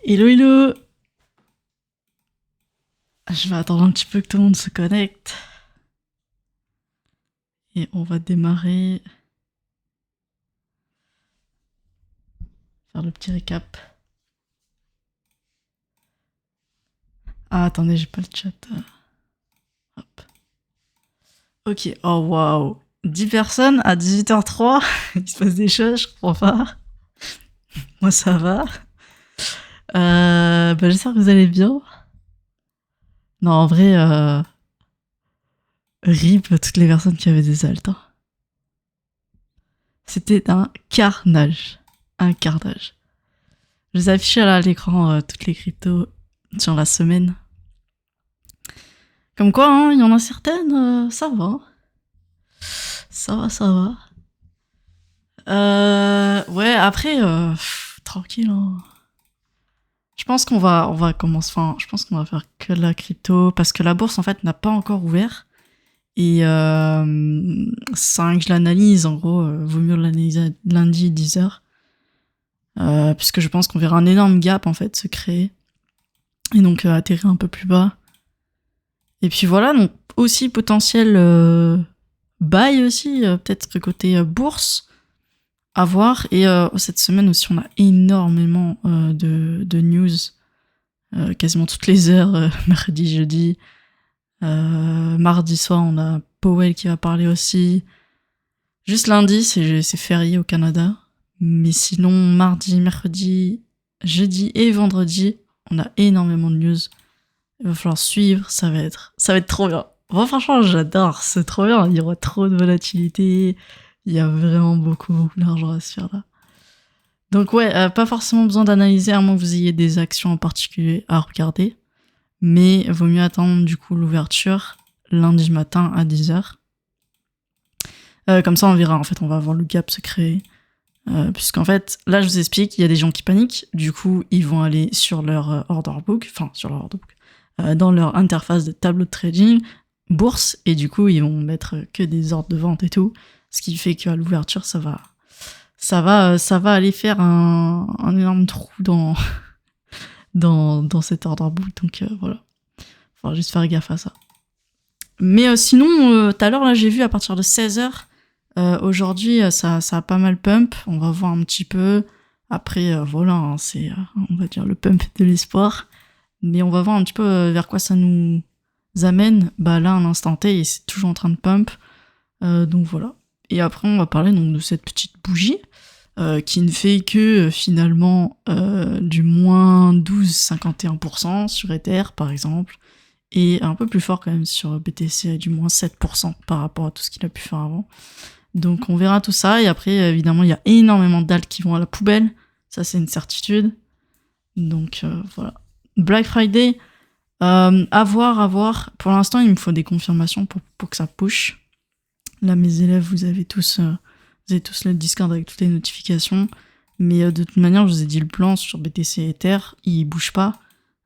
Hello, hello. Je vais attendre un petit peu que tout le monde se connecte. Et on va démarrer. Faire le petit récap. Ah, attendez, j'ai pas le chat. Hop. Ok, oh waouh. 10 personnes à 18h03. Il se passe des choses, je comprends pas. Moi, ça va. J'espère que vous allez bien. Non, en vrai, RIP toutes les personnes qui avaient des altes. Hein. C'était un carnage. Un carnage. Je vous affiche là à l'écran toutes les cryptos sur la semaine. Comme quoi, hein, il y en a certaines, ça va. Ça va, ça va. Ouais, après, tranquille. Hein. Je pense qu'on va commencer. Enfin, je pense qu'on va faire que la crypto parce que la bourse en fait n'a pas encore ouvert. Et ça, que je l'analyse, en gros, vaut mieux l'analyser lundi 10h. Puisque je pense qu'on verra un énorme gap en fait se créer. Et donc atterrir un peu plus bas. Et puis voilà, donc aussi potentiel buy aussi, peut-être côté bourse, à voir. Et cette semaine aussi, on a énormément de news, quasiment toutes les heures, mercredi, jeudi. Mardi soir, on a Powell qui va parler aussi. Juste lundi, c'est férié au Canada. Mais sinon, mardi, mercredi, jeudi et vendredi, on a énormément de news. Il va falloir suivre, ça va être trop bien. Moi, franchement, j'adore, c'est trop bien. Il y aura trop de volatilité. Il y a vraiment beaucoup d'argent à se faire là. Donc ouais, pas forcément besoin d'analyser à moins que vous ayez des actions en particulier à regarder. Mais vaut mieux attendre du coup l'ouverture lundi matin à 10h. Comme ça, on verra. En fait, on va voir le gap se créer. Puisqu'en fait, là, je vous explique, il y a des gens qui paniquent. Du coup, ils vont aller sur leur order book, dans leur interface de tableau de trading, bourse, et du coup, ils vont mettre que des ordres de vente et tout. Ce qui fait qu'à l'ouverture, ça va aller faire un énorme trou dans cet order book. Donc voilà. Faut juste faire gaffe à ça. Mais sinon, tout à l'heure, là, j'ai vu à partir de 16h, aujourd'hui, ça a pas mal pump. On va voir un petit peu. Après, voilà, hein, c'est, on va dire, le pump de l'espoir. Mais on va voir un petit peu vers quoi ça nous amène. Bah là, à l'instant T, c'est toujours en train de pump. Donc voilà. Et après, on va parler donc de cette petite bougie qui ne fait que finalement du moins 12,51% sur Ether, par exemple. Et un peu plus fort quand même sur BTC, à du moins 7% par rapport à tout ce qu'il a pu faire avant. Donc on verra tout ça. Et après, évidemment, il y a énormément d'alts qui vont à la poubelle. Ça, c'est une certitude. Donc voilà. Black Friday, à voir. Pour l'instant, il me faut des confirmations pour que ça push. Là, mes élèves, vous avez tous le Discord avec toutes les notifications. Mais de toute manière, je vous ai dit le plan sur BTC et Ether, il bouge pas.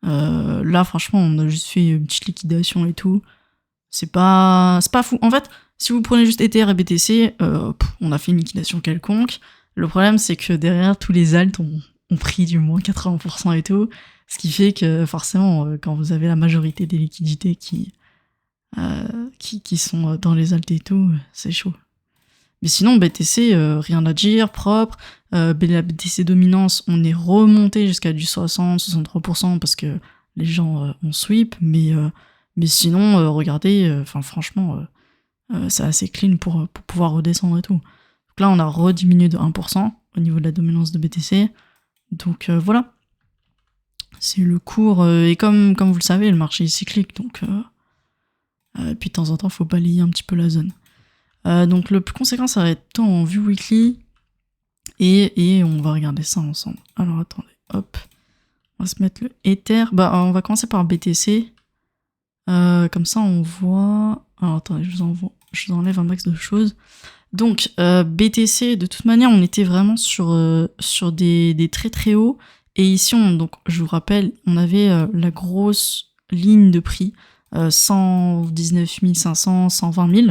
Là, franchement, on a juste fait une petite liquidation et tout. C'est pas fou. En fait, si vous prenez juste Ether et BTC, on a fait une liquidation quelconque. Le problème, c'est que derrière, tous les alts ont pris du moins 80% et tout. Ce qui fait que forcément, quand vous avez la majorité des liquidités qui sont dans les alts et tout, c'est chaud. Mais sinon, BTC, rien à dire, propre. La BTC dominance, on est remonté jusqu'à du 60-63% parce que les gens ont sweep. Mais sinon, regardez, franchement, c'est assez clean pour pouvoir redescendre et tout. Donc là, on a rediminué de 1% au niveau de la dominance de BTC. Donc voilà. C'est le cours. Et comme vous le savez, le marché est cyclique. Donc, puis de temps en temps, il faut balayer un petit peu la zone. Donc le plus conséquent, ça va être tant en vue weekly. Et on va regarder ça ensemble. Alors attendez, hop. On va se mettre le Ether. On va commencer par BTC. Comme ça, on voit... Alors attendez, je vous enlève un max de choses. Donc, BTC, de toute manière, on était vraiment sur des très très hauts. Et ici, donc, je vous rappelle, on avait la grosse ligne de prix, 119 500, 120 000,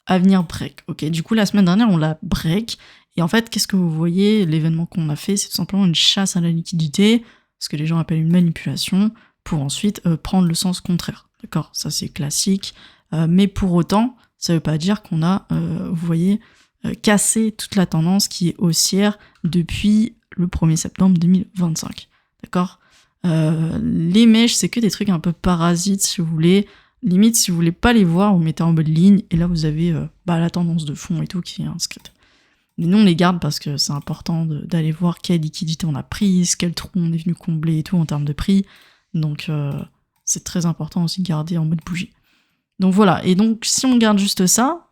à venir break. Ok, du coup, la semaine dernière, on l'a break. Et en fait, qu'est-ce que vous voyez? L'événement qu'on a fait, c'est tout simplement une chasse à la liquidité. ce que les gens appellent une manipulation, pour ensuite prendre le sens contraire. D'accord? Ça, c'est classique. Mais pour autant, ça veut pas dire qu'on a, vous voyez, cassé toute la tendance qui est haussière depuis le 1er septembre 2025. D'accord? Les mèches, c'est que des trucs un peu parasites, si vous voulez. Limite, si vous voulez pas les voir, vous mettez en mode ligne, et là, vous avez la tendance de fond et tout qui est inscrite. Mais nous, on les garde parce que c'est important d'aller voir quelle liquidité on a prise, quel trou on est venu combler et tout en termes de prix. Donc, c'est très important aussi de garder en mode bougie. Donc voilà, et donc si on garde juste ça,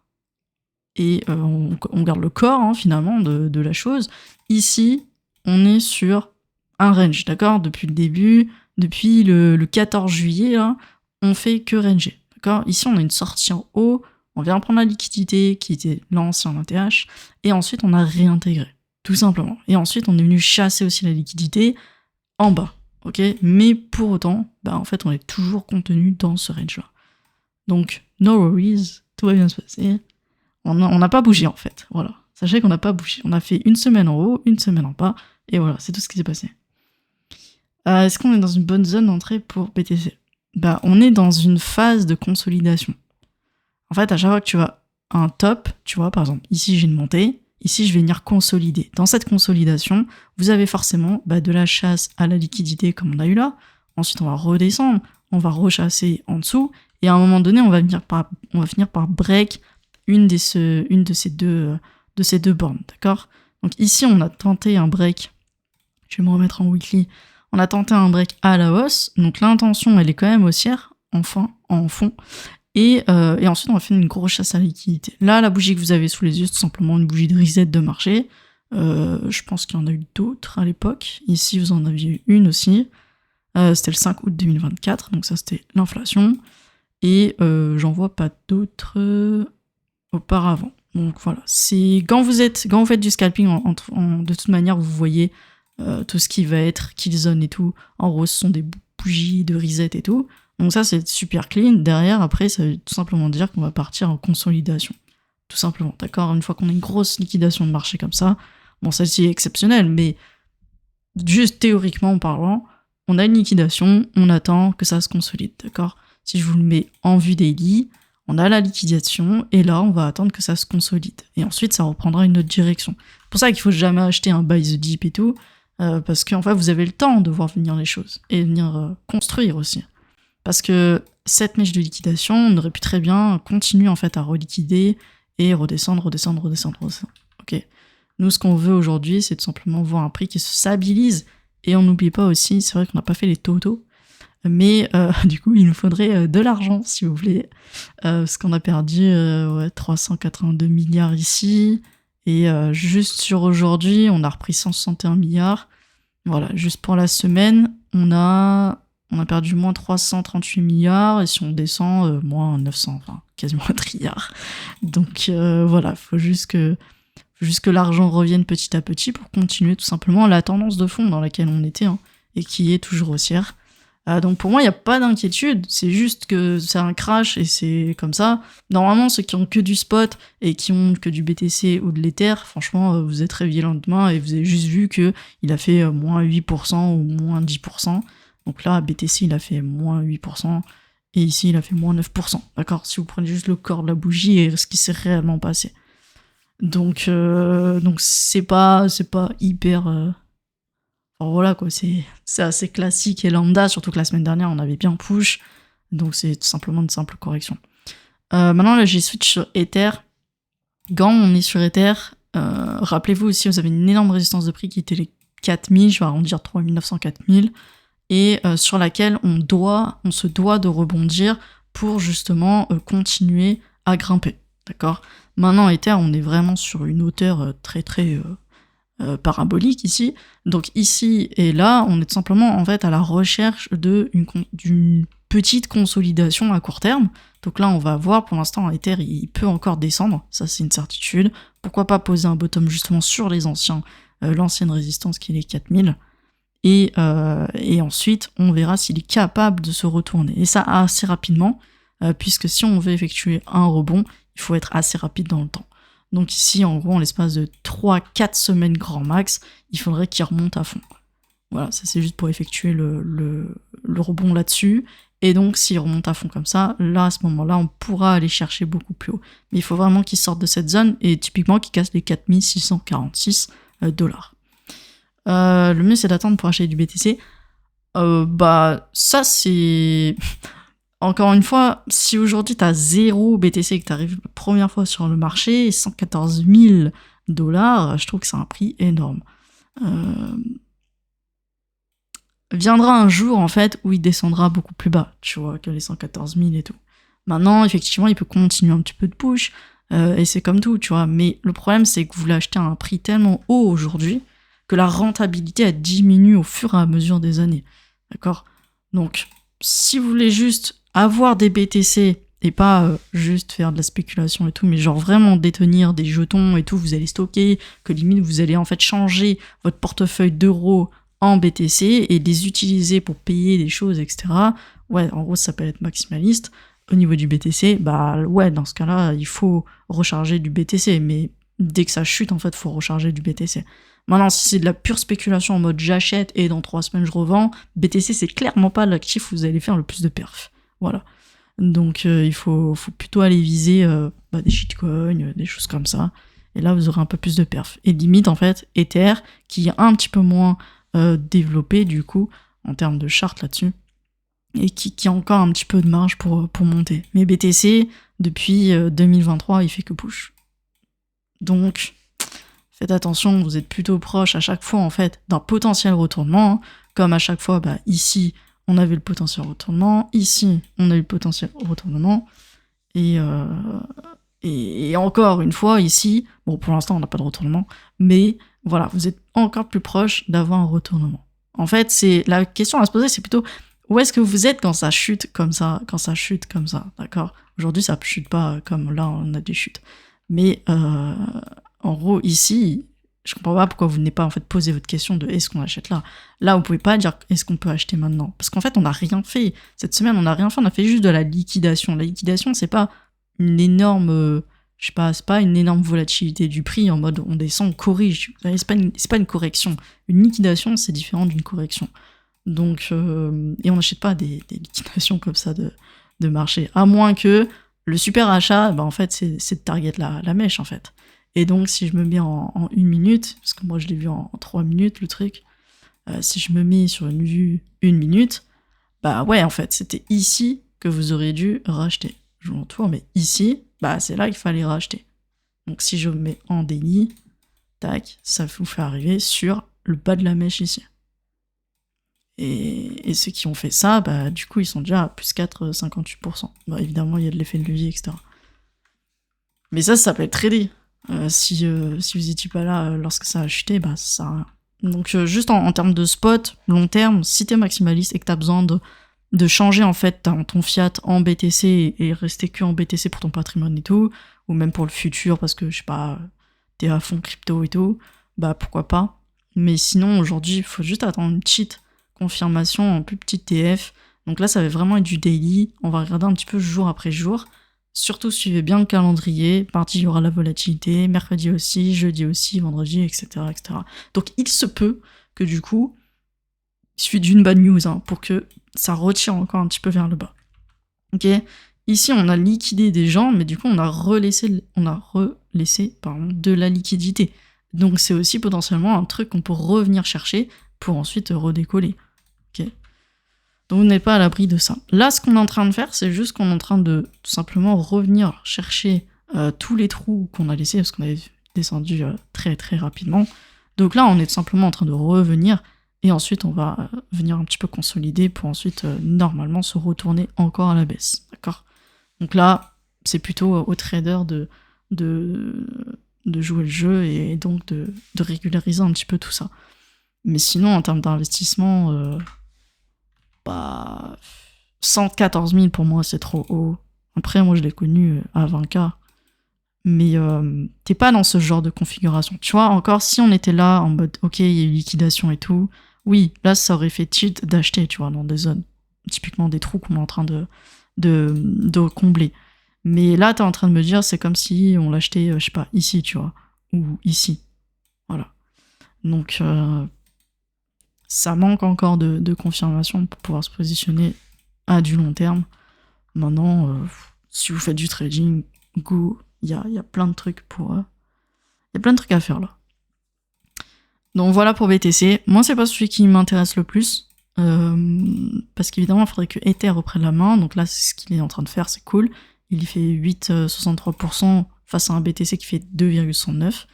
et on garde le corps, hein, finalement, de la chose, ici, on est sur un range, d'accord? Depuis le début, depuis le 14 juillet, là, on fait que ranger, d'accord? Ici, on a une sortie en haut, on vient prendre la liquidité qui était l'ancien ATH, et ensuite on a réintégré, tout simplement. Et ensuite on est venu chasser aussi la liquidité en bas, ok? Mais pour autant, en fait on est toujours contenu dans ce range-là. Donc, no worries, tout va bien se passer. On n'a pas bougé en fait, voilà. Sachez qu'on n'a pas bougé. On a fait une semaine en haut, une semaine en bas, et voilà, c'est tout ce qui s'est passé. Est-ce qu'on est dans une bonne zone d'entrée pour BTC? On est dans une phase de consolidation. En fait, à chaque fois que tu as un top, tu vois, par exemple, ici j'ai une montée, ici je vais venir consolider. Dans cette consolidation, vous avez forcément de la chasse à la liquidité comme on a eu là. Ensuite, on va redescendre, on va rechasser en dessous, et à un moment donné, on va finir par break une de ces deux bornes, d'accord? Donc ici, on a tenté un break, je vais me remettre en weekly, on a tenté un break à la hausse, donc l'intention, elle est quand même haussière, enfin, en fond, et ensuite, on va faire une grosse chasse à la liquidité. Là, la bougie que vous avez sous les yeux, c'est tout simplement une bougie de reset de marché. Je pense qu'il y en a eu d'autres à l'époque. Ici, vous en aviez eu une aussi. C'était le 5 août 2024, donc ça, c'était l'inflation. Et j'en vois pas d'autres auparavant. Donc voilà, c'est quand vous faites du scalping, de toute manière, vous voyez tout ce qui va être killzone et tout. En gros, ce sont des bougies de reset et tout. Donc ça, c'est super clean. Derrière, après, ça veut tout simplement dire qu'on va partir en consolidation. Tout simplement, d'accord? Une fois qu'on a une grosse liquidation de marché comme ça, bon, celle-ci est exceptionnelle, mais juste théoriquement parlant, on a une liquidation, on attend que ça se consolide, d'accord? Si je vous le mets en vue daily, on a la liquidation, et là, on va attendre que ça se consolide. Et ensuite, ça reprendra une autre direction. C'est pour ça qu'il faut jamais acheter un buy the dip et tout, parce qu'en fait, vous avez le temps de voir venir les choses, et venir construire aussi. Parce que cette mèche de liquidation, on aurait pu très bien continuer en fait à reliquider et redescendre. Ok. Nous, ce qu'on veut aujourd'hui, c'est tout simplement voir un prix qui se stabilise. Et on n'oublie pas aussi, c'est vrai qu'on n'a pas fait les totaux, mais du coup, il nous faudrait de l'argent, si vous voulez. Parce qu'on a perdu 382 milliards ici. Et juste sur aujourd'hui, on a repris 161 milliards. Voilà, juste pour la semaine, on a perdu moins 338 milliards, et si on descend, moins 900, enfin, quasiment un trilliard. Donc voilà, faut juste que l'argent revienne petit à petit pour continuer tout simplement la tendance de fond dans laquelle on était, hein, et qui est toujours haussière. Donc pour moi, il n'y a pas d'inquiétude, c'est juste que c'est un crash et c'est comme ça. Normalement, ceux qui ont que du spot et qui ont que du BTC ou de l'Ether, franchement, vous êtes réveillés le lendemain et vous avez juste vu qu'il a fait moins 8% ou moins 10%. Donc là, BTC, il a fait moins 8%, et ici, il a fait moins 9%. D'accord? Si vous prenez juste le corps de la bougie et ce qui s'est réellement passé. Donc c'est pas hyper... Enfin voilà, quoi, c'est assez classique et lambda, surtout que la semaine dernière, on avait bien push. Donc c'est tout simplement une simple correction. Maintenant, là, j'ai switch sur Ether. Quand on est sur Ether, rappelez-vous aussi, vous avez une énorme résistance de prix qui était les 4000, je vais arrondir 3900, 4000, et sur laquelle on se doit de rebondir pour justement continuer à grimper, d'accord? Maintenant, Ether, on est vraiment sur une hauteur très très parabolique ici. Donc ici et là, on est tout simplement en fait à la recherche d'une petite consolidation à court terme. Donc là, on va voir, pour l'instant, Ether, il peut encore descendre, ça c'est une certitude. Pourquoi pas poser un bottom justement sur l'ancienne résistance qui est les 4000. Et ensuite, on verra s'il est capable de se retourner. Et ça assez rapidement, puisque si on veut effectuer un rebond, il faut être assez rapide dans le temps. Donc ici, en gros, en l'espace de 3-4 semaines grand max, il faudrait qu'il remonte à fond. Voilà, ça c'est juste pour effectuer le rebond là-dessus. Et donc, s'il remonte à fond comme ça, là, à ce moment-là, on pourra aller chercher beaucoup plus haut. Mais il faut vraiment qu'il sorte de cette zone et typiquement qu'il casse les 4646 dollars. Le mieux, c'est d'attendre pour acheter du BTC. Ça, c'est... Encore une fois, si aujourd'hui t'as 0 BTC et que t'arrives la première fois sur le marché, 114 000 dollars, je trouve que c'est un prix énorme. Viendra un jour, en fait, où il descendra beaucoup plus bas, tu vois, que les 114 000 et tout. Maintenant, effectivement, il peut continuer un petit peu de push, et c'est comme tout, tu vois. Mais le problème, c'est que vous l'achetez à un prix tellement haut aujourd'hui que la rentabilité, elle diminue au fur et à mesure des années. D'accord ? Donc, si vous voulez juste avoir des BTC et pas juste faire de la spéculation et tout, mais genre vraiment détenir des jetons et tout, vous allez stocker, que limite vous allez en fait changer votre portefeuille d'euros en BTC et les utiliser pour payer des choses, etc. Ouais, en gros, ça peut être maximaliste. Au niveau du BTC, bah ouais, dans ce cas-là, il faut recharger du BTC, mais dès que ça chute, en fait, il faut recharger du BTC. Maintenant, si c'est de la pure spéculation en mode j'achète et dans 3 semaines je revends, BTC, c'est clairement pas l'actif où vous allez faire le plus de perf. Voilà. Donc, il faut plutôt aller viser des shitcoins, des choses comme ça. Et là, vous aurez un peu plus de perf. Et limite, en fait, Ether, qui est un petit peu moins développé, du coup, en termes de charte là-dessus, et qui a encore un petit peu de marge pour monter. Mais BTC, depuis 2023, il fait que push. Donc, faites attention, vous êtes plutôt proche à chaque fois, en fait, d'un potentiel retournement, hein. Comme à chaque fois, ici, on avait le potentiel retournement, ici, on a eu le potentiel retournement, et encore une fois, ici, bon, pour l'instant, on n'a pas de retournement, mais voilà, vous êtes encore plus proche d'avoir un retournement. En fait, c'est la question à se poser, c'est plutôt où est-ce que vous êtes quand ça chute comme ça, d'accord ? Aujourd'hui, ça chute pas comme là, on a des chutes. Mais en gros, ici, je comprends pas pourquoi vous n'avez pas en fait posé votre question de est-ce qu'on achète là. Là, vous pouvez pas dire est-ce qu'on peut acheter maintenant, parce qu'en fait, on n'a rien fait cette semaine, on a a fait juste de la liquidation. La liquidation, c'est pas une énorme, c'est pas une énorme volatilité du prix en mode on descend, on corrige. C'est pas une correction. Une liquidation, c'est différent d'une correction. Donc, et on n'achète pas des liquidations comme ça de marché, à moins que le super achat, en fait, c'est de target la mèche, en fait. Et donc, si je me mets en 1 minute, parce que moi je l'ai vu en 3 minutes, le truc, si je me mets sur une vue 1 minute, ouais, en fait, c'était ici que vous auriez dû racheter. Je vous l'entoure, mais ici, c'est là qu'il fallait racheter. Donc, si je me mets en daily, tac, ça vous fait arriver sur le bas de la mèche ici. Et ceux qui ont fait ça, du coup, ils sont déjà à plus 4,58%. Évidemment, il y a de l'effet de levier, etc. Mais ça s'appelle trader. Si vous étiez pas là lorsque ça a chuté, ça sert à rien. Donc, juste en termes de spot, long terme, si t'es maximaliste et que t'as besoin de changer, en fait, ton fiat en BTC et rester que en BTC pour ton patrimoine et tout, ou même pour le futur, parce que, je sais pas, t'es à fond crypto et tout, pourquoi pas. Mais sinon, aujourd'hui, il faut juste attendre une petite confirmation en plus petit TF. Donc là, ça va vraiment être du daily. On va regarder un petit peu jour après jour. Surtout, suivez bien le calendrier. Mardi, il y aura la volatilité. Mercredi aussi, jeudi aussi, vendredi, etc., etc. Donc, il se peut que du coup, il suffit d'une bad news pour que ça retire encore un petit peu vers le bas. Ok ? Ici, on a liquidé des gens, mais du coup, on a relaissé de la liquidité. Donc, c'est aussi potentiellement un truc qu'on peut revenir chercher pour ensuite redécoller. Ok ? Donc vous n'êtes pas à l'abri de ça. Là, ce qu'on est en train de faire, c'est juste qu'on est en train de tout simplement revenir chercher tous les trous qu'on a laissés, parce qu'on avait descendu très très rapidement. Donc là, on est tout simplement en train de revenir, et ensuite on va venir un petit peu consolider pour ensuite normalement se retourner encore à la baisse. D'accord ? Donc là, c'est plutôt aux traders de jouer le jeu et donc de régulariser un petit peu tout ça. Mais sinon, en termes d'investissement, 114 000 pour moi, c'est trop haut. Après, moi, je l'ai connu à 20K. Mais t'es pas dans ce genre de configuration. Tu vois, encore, si on était là en mode, ok, il y a eu liquidation et tout, oui, là, ça aurait fait tilt d'acheter, tu vois, dans des zones. Typiquement des trous qu'on est en train de combler. Mais là, t'es en train de me dire, c'est comme si on l'achetait, je sais pas, ici, tu vois, ou ici. Voilà. Donc, Ça manque encore de confirmation pour pouvoir se positionner à du long terme. Maintenant, si vous faites du trading, go, il y a plein de trucs il y a plein de trucs à faire là. Donc voilà pour BTC. Moi, c'est pas celui qui m'intéresse le plus. Parce qu'évidemment, il faudrait que Ether reprenne la main. Donc là, c'est ce qu'il est en train de faire, c'est cool. Il y fait 8,63% face à un BTC qui fait 2,69.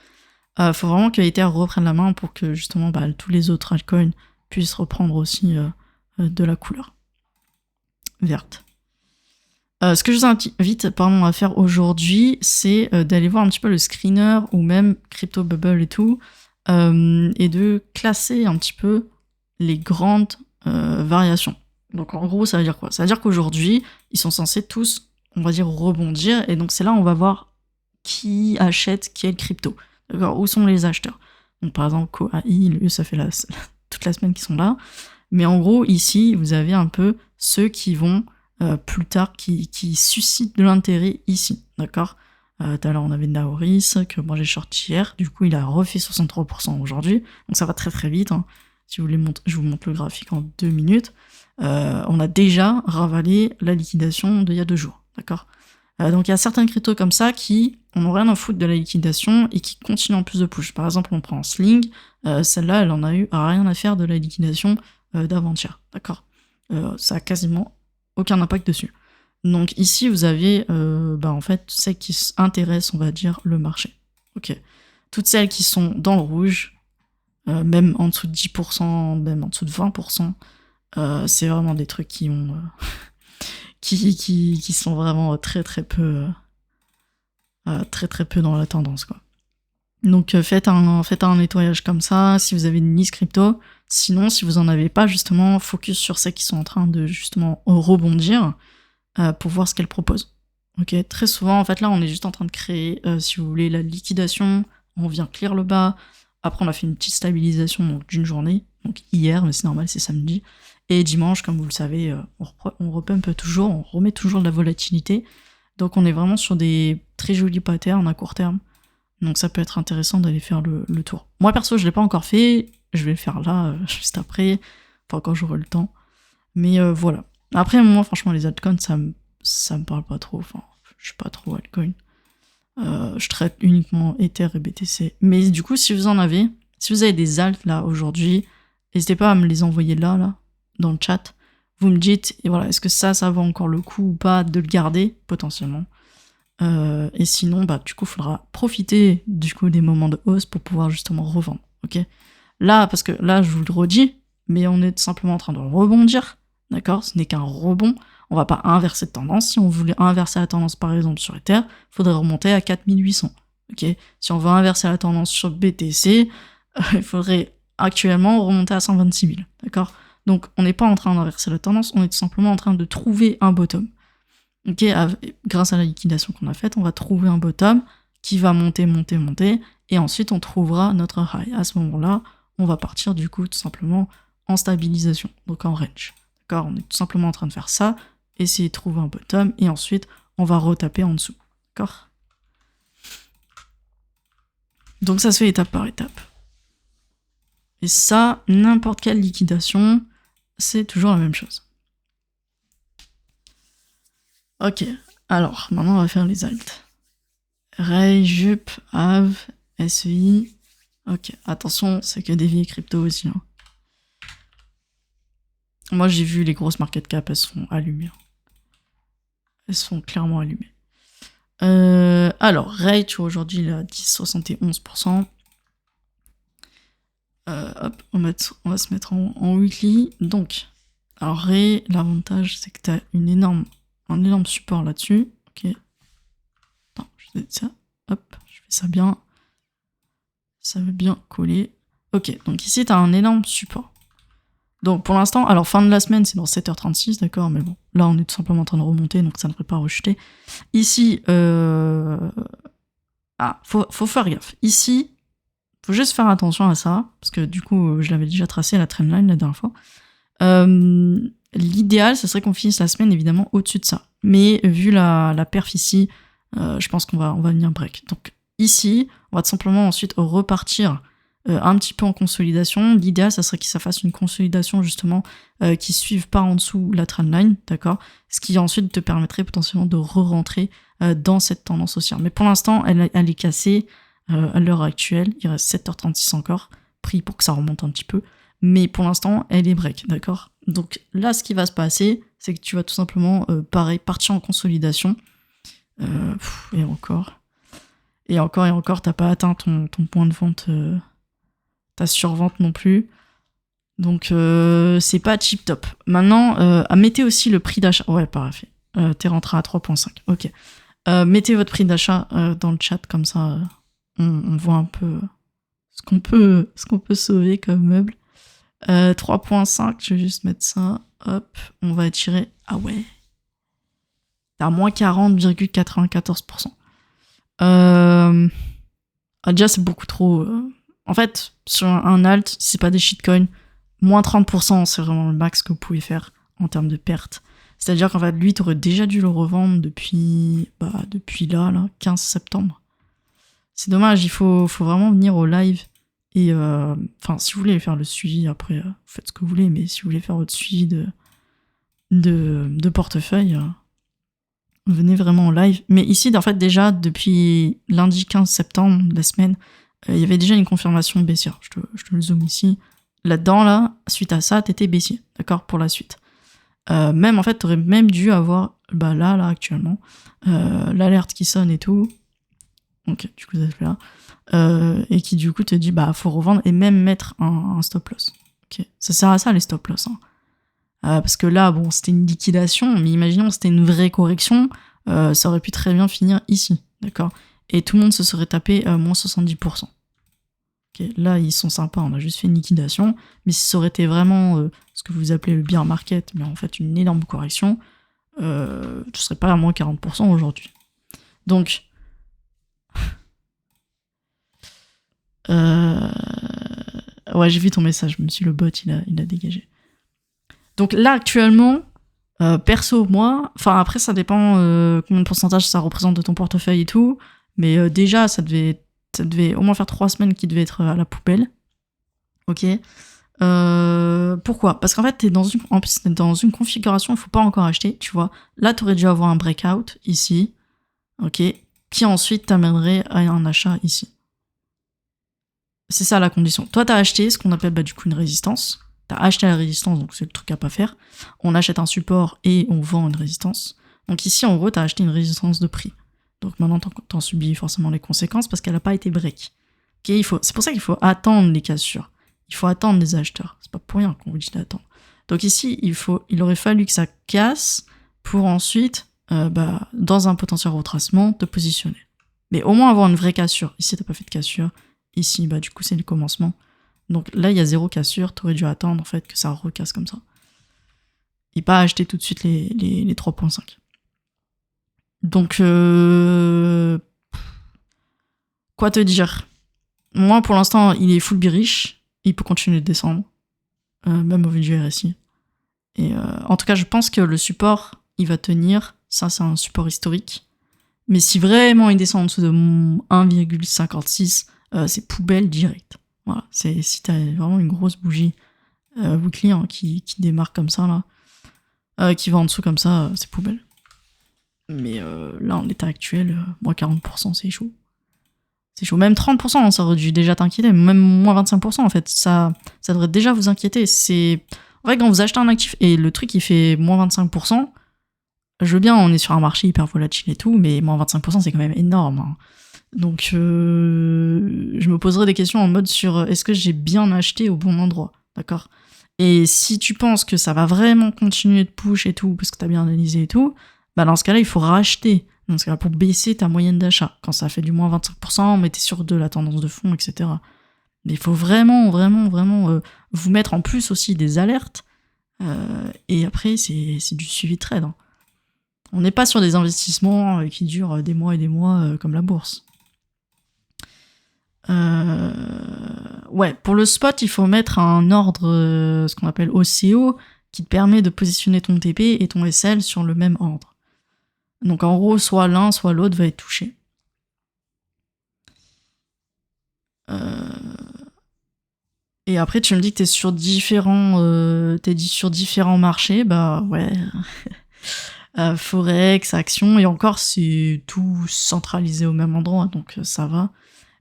Faut vraiment que Ether reprenne la main pour que justement tous les autres altcoins puissent reprendre aussi de la couleur verte. Ce que je vous invite à faire aujourd'hui, c'est d'aller voir un petit peu le screener ou même Crypto Bubble et tout, et de classer un petit peu les grandes variations. Donc en gros, ça veut dire quoi? Ça veut dire qu'aujourd'hui, ils sont censés tous, on va dire, rebondir, et donc c'est là où on va voir qui achète quel crypto. D'accord? Où sont les acheteurs? Donc par exemple, KOAI, ça fait toute la semaine qu'ils sont là. Mais en gros, ici, vous avez un peu ceux qui vont plus tard, qui suscitent de l'intérêt ici. D'accord? Tout à l'heure, on avait Naoris, que moi j'ai sorti hier. Du coup, il a refait 63% aujourd'hui. Donc ça va très très vite. Hein. Si vous voulez, je vous montre le graphique en 2 minutes. On a déjà ravalé la liquidation d'il y a 2 jours. D'accord? Donc il y a certains cryptos comme ça qui n'ont rien à foutre de la liquidation et qui continuent en plus de push. Par exemple, on prend Sling, celle-là, elle en a eu rien à faire de la liquidation d'avant-hier. D'accord? Ça a quasiment aucun impact dessus. Donc ici, vous avez en fait celles qui intéressent, on va dire, le marché. Ok. Toutes celles qui sont dans le rouge, même en dessous de 10%, même en dessous de 20%, c'est vraiment des trucs qui ont... qui sont vraiment très très peu dans la tendance, quoi. Donc faites un nettoyage comme ça si vous avez une liste crypto. Sinon, si vous en avez pas, justement, focus sur celles qui sont en train de justement rebondir pour voir ce qu'elles proposent. Ok, très souvent, en fait, là, on est juste en train de créer, si vous voulez, la liquidation. On vient clear le bas. Après, on a fait une petite stabilisation d'une journée, donc hier, mais c'est normal, c'est samedi. Et dimanche, comme vous le savez, on repump toujours, on remet toujours de la volatilité. Donc on est vraiment sur des très jolis patterns à court terme. Donc ça peut être intéressant d'aller faire le tour. Moi perso, je l'ai pas encore fait, je vais le faire là, juste après, enfin quand j'aurai le temps. Mais voilà. Après, moi, franchement, les altcoins, ça me parle pas trop. Enfin, je suis pas trop altcoin. Je traite uniquement Ether et BTC. Mais du coup, si vous avez des alts là aujourd'hui, n'hésitez pas à me les envoyer là, dans le chat. Vous me dites, et voilà, est-ce que ça vaut encore le coup ou pas de le garder, potentiellement. Et sinon, du coup, il faudra profiter du coup des moments de hausse pour pouvoir justement revendre. Ok? Là, parce que là, je vous le redis, mais on est tout simplement en train de rebondir. D'accord? Ce n'est qu'un rebond. On va pas inverser de tendance. Si on voulait inverser la tendance, par exemple, sur Ether, il faudrait remonter à 4800. Ok? Si on veut inverser la tendance sur BTC, il faudrait actuellement remonter à 126 000. D'accord? Donc, on n'est pas en train d'inverser la tendance, on est tout simplement en train de trouver un bottom. Ok? Grâce à la liquidation qu'on a faite, on va trouver un bottom qui va monter, et ensuite on trouvera notre high. À ce moment-là, on va partir du coup tout simplement en stabilisation, donc en range. D'accord? On est tout simplement en train de faire ça, essayer de trouver un bottom, et ensuite on va retaper en dessous. D'accord? Donc ça se fait étape par étape. Et ça, n'importe quelle liquidation, c'est toujours la même chose. Ok, alors maintenant on va faire les alts. Ray, Jup, Av, SEI. Ok, attention, c'est que des vieilles crypto aussi. Hein. Moi j'ai vu les grosses market cap, elles sont allumées. Elles sont clairement allumées. Alors, Ray, tu vois, aujourd'hui il est à 10,71%. Hop, on va se mettre en weekly. Donc, alors Ray, l'avantage c'est que tu as un énorme support là-dessus. Ok. Attends, je fais ça. Hop, je fais ça bien. Ça veut bien coller. Ok, donc ici tu as un énorme support. Donc pour l'instant, alors fin de la semaine c'est dans 7h36, d'accord, mais bon, là on est tout simplement en train de remonter, donc ça ne devrait pas rechuter. Ici, faut faire gaffe. Ici, faut juste faire attention à ça, parce que du coup, je l'avais déjà tracé la trendline la dernière fois. L'idéal, ce serait qu'on finisse la semaine évidemment au-dessus de ça. Mais vu la perf ici, je pense qu'on va venir break. Donc ici, on va tout simplement ensuite repartir un petit peu en consolidation. L'idéal, ça serait que ça fasse une consolidation justement qui suive pas en dessous la trendline, d'accord? Ce qui ensuite te permettrait potentiellement de re-rentrer dans cette tendance haussière. Mais pour l'instant, elle est cassée à l'heure actuelle. Il reste 7h36 encore, pris pour que ça remonte un petit peu. Mais pour l'instant, elle est break, d'accord? Donc là, ce qui va se passer, c'est que tu vas tout simplement, pareil, partir en consolidation. Et encore. Et encore, t'as pas atteint ton point de vente, ta survente non plus. Donc c'est pas tip top. Maintenant, mettez aussi le prix d'achat. Ouais, parfait. T'es rentré à 3.5. Ok. Mettez votre prix d'achat dans le chat, comme ça on voit un peu ce qu'on peut sauver comme meuble. 3.5, je vais juste mettre ça. Hop, on va étirer. Ah ouais. T'as moins 40,94%. Déjà, c'est beaucoup trop. En fait, sur un alt, si c'est pas des shitcoins, moins 30%, c'est vraiment le max que vous pouvez faire en termes de pertes. C'est-à-dire qu'en fait, lui, t'aurais déjà dû le revendre depuis là, 15 septembre. C'est dommage, il faut vraiment venir au live. Et si vous voulez faire le suivi, après, vous faites ce que vous voulez, mais si vous voulez faire votre suivi de portefeuille, venez vraiment en live. Mais ici, en fait, déjà, depuis lundi 15 septembre, la semaine, il y avait déjà une confirmation baissière. Je te le zoome ici. Là-dedans, là, suite à ça, t'étais baissier, d'accord, pour la suite. Même, en fait, t'aurais même dû avoir, là, actuellement, l'alerte qui sonne et tout. Ok, du coup, ça se fait là. Et qui, du coup, te dit, faut revendre et même mettre un stop loss. Ok, ça sert à ça, les stop loss, hein. Parce que là, bon, c'était une liquidation, mais imaginons que c'était une vraie correction, ça aurait pu très bien finir ici, d'accord? Et tout le monde se serait tapé moins 70%. Okay, là, ils sont sympas, on a juste fait une liquidation, mais si ça aurait été vraiment ce que vous appelez le bear market, mais en fait une énorme correction, tu serais pas à moins 40% aujourd'hui. Donc, ouais, j'ai vu ton message, je me suis dit, le bot, il a dégagé. Donc là, actuellement, perso, moi, après, ça dépend combien de pourcentage ça représente de ton portefeuille et tout, mais déjà, ça devait au moins faire 3 semaines qu'il devait être à la poubelle. Ok. Pourquoi? Parce qu'en fait, t'es dans une configuration, il faut pas encore acheter, tu vois. Là, t'aurais dû avoir un breakout ici, ok, qui ensuite t'amènerait à un achat ici. C'est ça la condition. Toi, t'as acheté ce qu'on appelle du coup une résistance. T'as acheté la résistance, donc c'est le truc à pas faire. On achète un support et on vend une résistance. Donc ici, en gros, t'as acheté une résistance de prix. Donc maintenant, t'en subis forcément les conséquences parce qu'elle n'a pas été break. Okay, c'est pour ça qu'il faut attendre les cassures. Il faut attendre les acheteurs. C'est pas pour rien qu'on vous dit d'attendre. Donc ici, il aurait fallu que ça casse pour ensuite, dans un potentiel retracement, te positionner. Mais au moins avoir une vraie cassure. Ici, t'as pas fait de cassure. Ici, du coup, c'est le commencement. Donc là, il y a 0 cassure. T'aurais dû attendre, en fait, que ça recasse comme ça. Et pas acheter tout de suite les 3.5. Donc, quoi te dire? Moi, pour l'instant, il est full bearish. Il peut continuer de descendre. Même au vu du RSI. Et en tout cas, je pense que le support, il va tenir. Ça, c'est un support historique. Mais si vraiment il descend en dessous de 1,56, c'est poubelle direct. Voilà, si t'as vraiment une grosse bougie weekly qui démarre comme ça, là, qui va en dessous comme ça, c'est poubelle. Mais là, en l'état actuel, moins 40%, c'est chaud. C'est chaud. Même 30%, ça aurait dû déjà t'inquiéter. Même moins 25%, en fait. Ça devrait déjà vous inquiéter. En fait, quand vous achetez un actif et le truc, il fait moins 25%, je veux bien, on est sur un marché hyper volatile et tout, mais moins 25%, c'est quand même énorme, hein. Donc, je me poserai des questions en mode sur est-ce que j'ai bien acheté au bon endroit, d'accord? Et si tu penses que ça va vraiment continuer de push et tout, parce que t'as bien analysé et tout, dans ce cas-là, il faut racheter. Dans ce cas-là, pour baisser ta moyenne d'achat. Quand ça fait du moins 25%, mettez sur de la tendance de fond, etc. Mais il faut vraiment, vraiment, vraiment vous mettre en plus aussi des alertes. Et après, c'est du suivi trade, hein. On n'est pas sur des investissements qui durent des mois et des mois comme la bourse. Ouais, pour le spot, il faut mettre un ordre, ce qu'on appelle OCO, qui te permet de positionner ton TP et ton SL sur le même ordre. Donc en gros, soit l'un, soit l'autre va être touché. Et après, tu me dis que t'es sur différents marchés, bah ouais. Forex, actions, et encore, c'est tout centralisé au même endroit, donc ça va.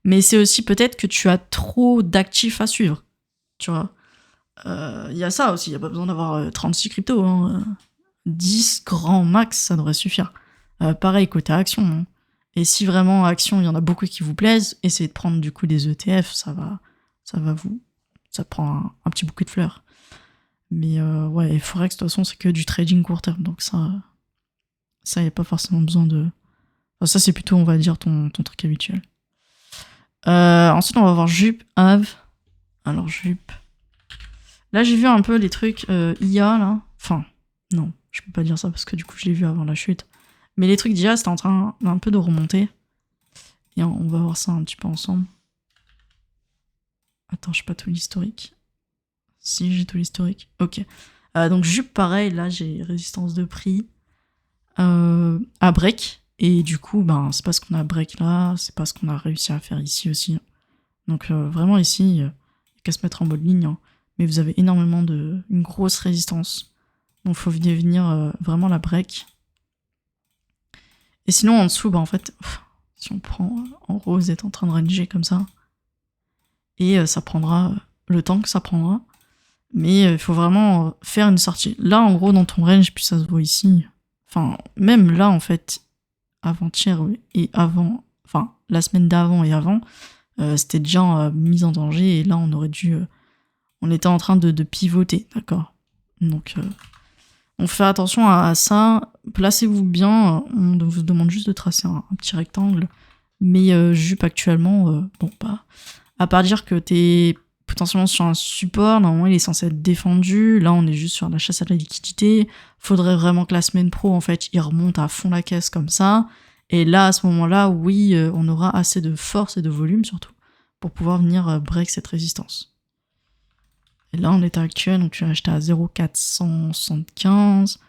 Mais c'est aussi peut-être que tu as trop d'actifs à suivre, tu vois. Il y a ça aussi, il n'y a pas besoin d'avoir 36 cryptos, hein. 10 grands max, ça devrait suffire. Pareil, côté action. Hein. Et si vraiment action, il y en a beaucoup qui vous plaisent, essayez de prendre du coup des ETF, ça prend un petit bouquet de fleurs. Mais ouais, et Forex, de toute façon, c'est que du trading court terme, donc ça, il n'y a pas forcément besoin de... Enfin, ça, c'est plutôt, on va dire, ton truc habituel. Ensuite, on va voir Jup, Ave. Alors, Jup. Là, j'ai vu un peu les trucs IA, là. Enfin, non, je peux pas dire ça parce que du coup, je l'ai vu avant la chute. Mais les trucs d'IA, c'était en train un peu de remonter. Et on va voir ça un petit peu ensemble. Attends, je sais pas tout l'historique. Si, j'ai tout l'historique. Ok. Donc, Jup, pareil, là, j'ai résistance de prix à break. Et du coup, ben, c'est pas ce qu'on a break là, c'est pas ce qu'on a réussi à faire ici aussi. Donc, vraiment, ici, il n'y a qu'à se mettre en mode ligne. Hein. Mais vous avez énormément une grosse résistance. Donc, il faut venir vraiment la break. Et sinon, en dessous, bah, en fait, si on prend en rose, vous êtes en train de ranger comme ça. Et ça prendra le temps que ça prendra. Mais il faut vraiment faire une sortie. Là, en gros, dans ton range, puis ça se voit ici. Enfin, même là, en fait, avant-hier et avant, enfin, la semaine d'avant et avant, c'était déjà mis en danger. Et là, on aurait dû... on était en train de pivoter, d'accord. Donc, on fait attention à ça. Placez-vous bien. On vous demande juste de tracer un petit rectangle. Mais Jup, actuellement, bon, bah... À part dire que t'es potentiellement sur un support, normalement il est censé être défendu. Là, on est juste sur la chasse à la liquidité. Faudrait vraiment que la semaine pro, en fait, il remonte à fond la caisse comme ça. Et là, à ce moment-là, oui, on aura assez de force et de volume, surtout, pour pouvoir venir break cette résistance. Et là, en état actuel, donc tu l'as acheté à 0,475.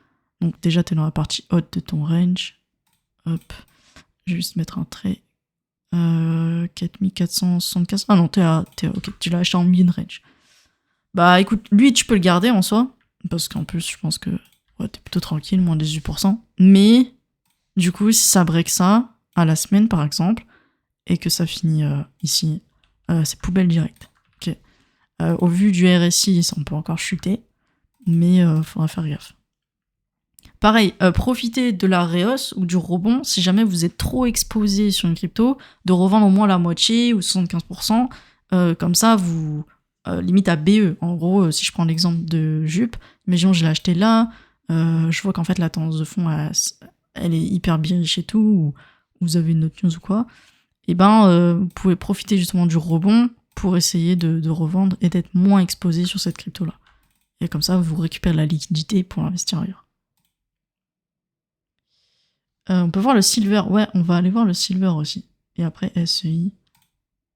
Donc déjà, t'es dans la partie haute de ton range. Hop. Je vais juste mettre un trait. 4475. Ah non, ok, tu l'as acheté en mid-range. Bah écoute, lui, tu peux le garder en soi. Parce qu'en plus, je pense que ouais, t'es plutôt tranquille, moins 18%. Mais, du coup, si ça break ça, à la semaine par exemple, et que ça finit ici, c'est poubelle directe. Ok. Au vu du RSI, on peut encore chuter. Mais faudra faire gaffe. Pareil, profitez de la réhausse ou du rebond si jamais vous êtes trop exposé sur une crypto, de revendre au moins la moitié ou 75%. Comme ça, vous limite à BE. En gros, si je prends l'exemple de Jup, imaginons que je l'ai acheté là, je vois qu'en fait la tendance de fond, elle est hyper bearish et tout, ou vous avez une autre news ou quoi. Et ben, vous pouvez profiter justement du rebond pour essayer de revendre et d'être moins exposé sur cette crypto-là. Et comme ça, vous récupérez la liquidité pour investir ailleurs. On peut voir le silver. Ouais, on va aller voir le silver aussi. Et après, SEI,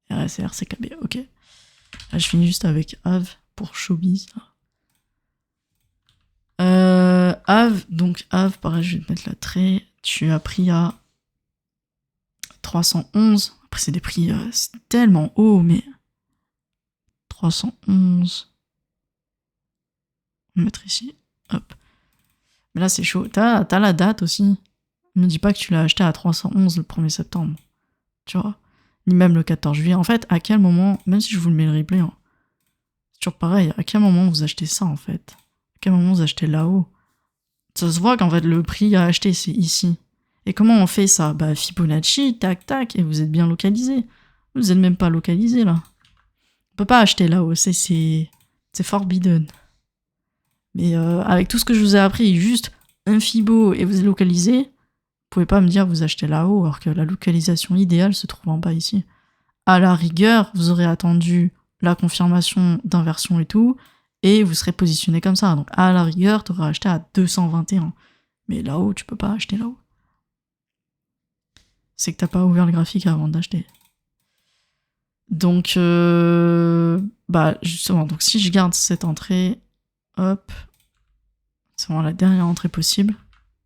RSR, CKB. Ok. Là, je finis juste avec Ave pour Showbiz. Ave, donc Ave, pareil, je vais te mettre la trait. Tu as pris à 311. Après, c'est des prix c'est tellement haut, mais 311. On va mettre ici. Hop. Mais là, c'est chaud. T'as la date aussi. Ne me dis pas que tu l'as acheté à 311 le 1er septembre. Tu vois, ni même le 14 juillet. En fait, à quel moment, même si je vous le mets le replay, hein, c'est toujours pareil, à quel moment vous achetez ça en fait? À quel moment vous achetez là-haut? Ça se voit qu'en fait le prix à acheter c'est ici. Et comment on fait ça? Bah Fibonacci, tac tac, et vous êtes bien localisé. Vous êtes même pas localisé là. On peut pas acheter là-haut, c'est forbidden. Mais avec tout ce que je vous ai appris, juste un Fibo et vous êtes localisé, vous pouvez pas me dire vous achetez là-haut alors que la localisation idéale se trouve en bas ici. À la rigueur, vous aurez attendu la confirmation d'inversion et tout, et vous serez positionné comme ça. Donc à la rigueur, tu aurais acheté à 221. Mais là-haut, tu peux pas acheter là-haut. C'est que t'as pas ouvert le graphique avant d'acheter. Donc, bah justement, donc si je garde cette entrée, hop, c'est vraiment la dernière entrée possible.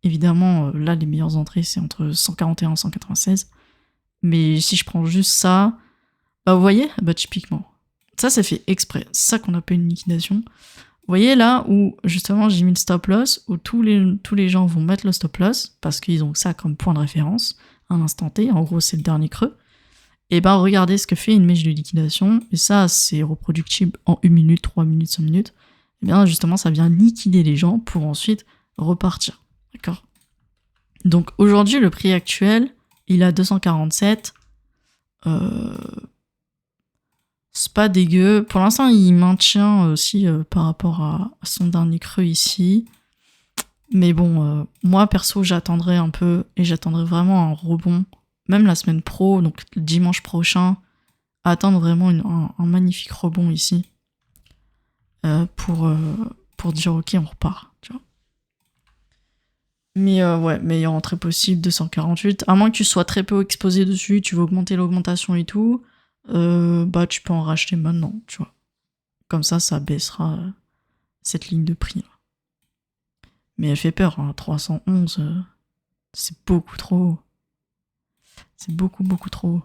Évidemment, là, les meilleures entrées, c'est entre 141 et 196. Mais si je prends juste ça, bah vous voyez, bah typiquement, Ça, c'est fait exprès. C'est ça qu'on appelle une liquidation. Vous voyez là où justement j'ai mis le stop loss, où tous les gens vont mettre le stop loss parce qu'ils ont ça comme point de référence à l'instant T. En gros, c'est le dernier creux. Et ben regardez ce que fait une mèche de liquidation. Et ça, c'est reproductible en 1 minute, 3 minutes, 5 minutes. Et bien justement, ça vient liquider les gens pour ensuite repartir. D'accord? Donc aujourd'hui, le prix actuel, il est à 247. C'est pas dégueu. Pour l'instant, il maintient aussi par rapport à son dernier creux ici. Mais bon, moi perso, j'attendrai un peu et j'attendrai vraiment un rebond, même la semaine pro, donc le dimanche prochain, attendre vraiment un magnifique rebond ici pour dire ok, on repart, tu vois. Mais ouais, meilleure entrée possible, 248. À moins que tu sois très peu exposé dessus, tu veux augmenter l'augmentation et tout, bah tu peux en racheter maintenant, tu vois. Comme ça baissera cette ligne de prix là. Mais elle fait peur, hein, 311, c'est beaucoup trop haut. C'est beaucoup, beaucoup trop haut.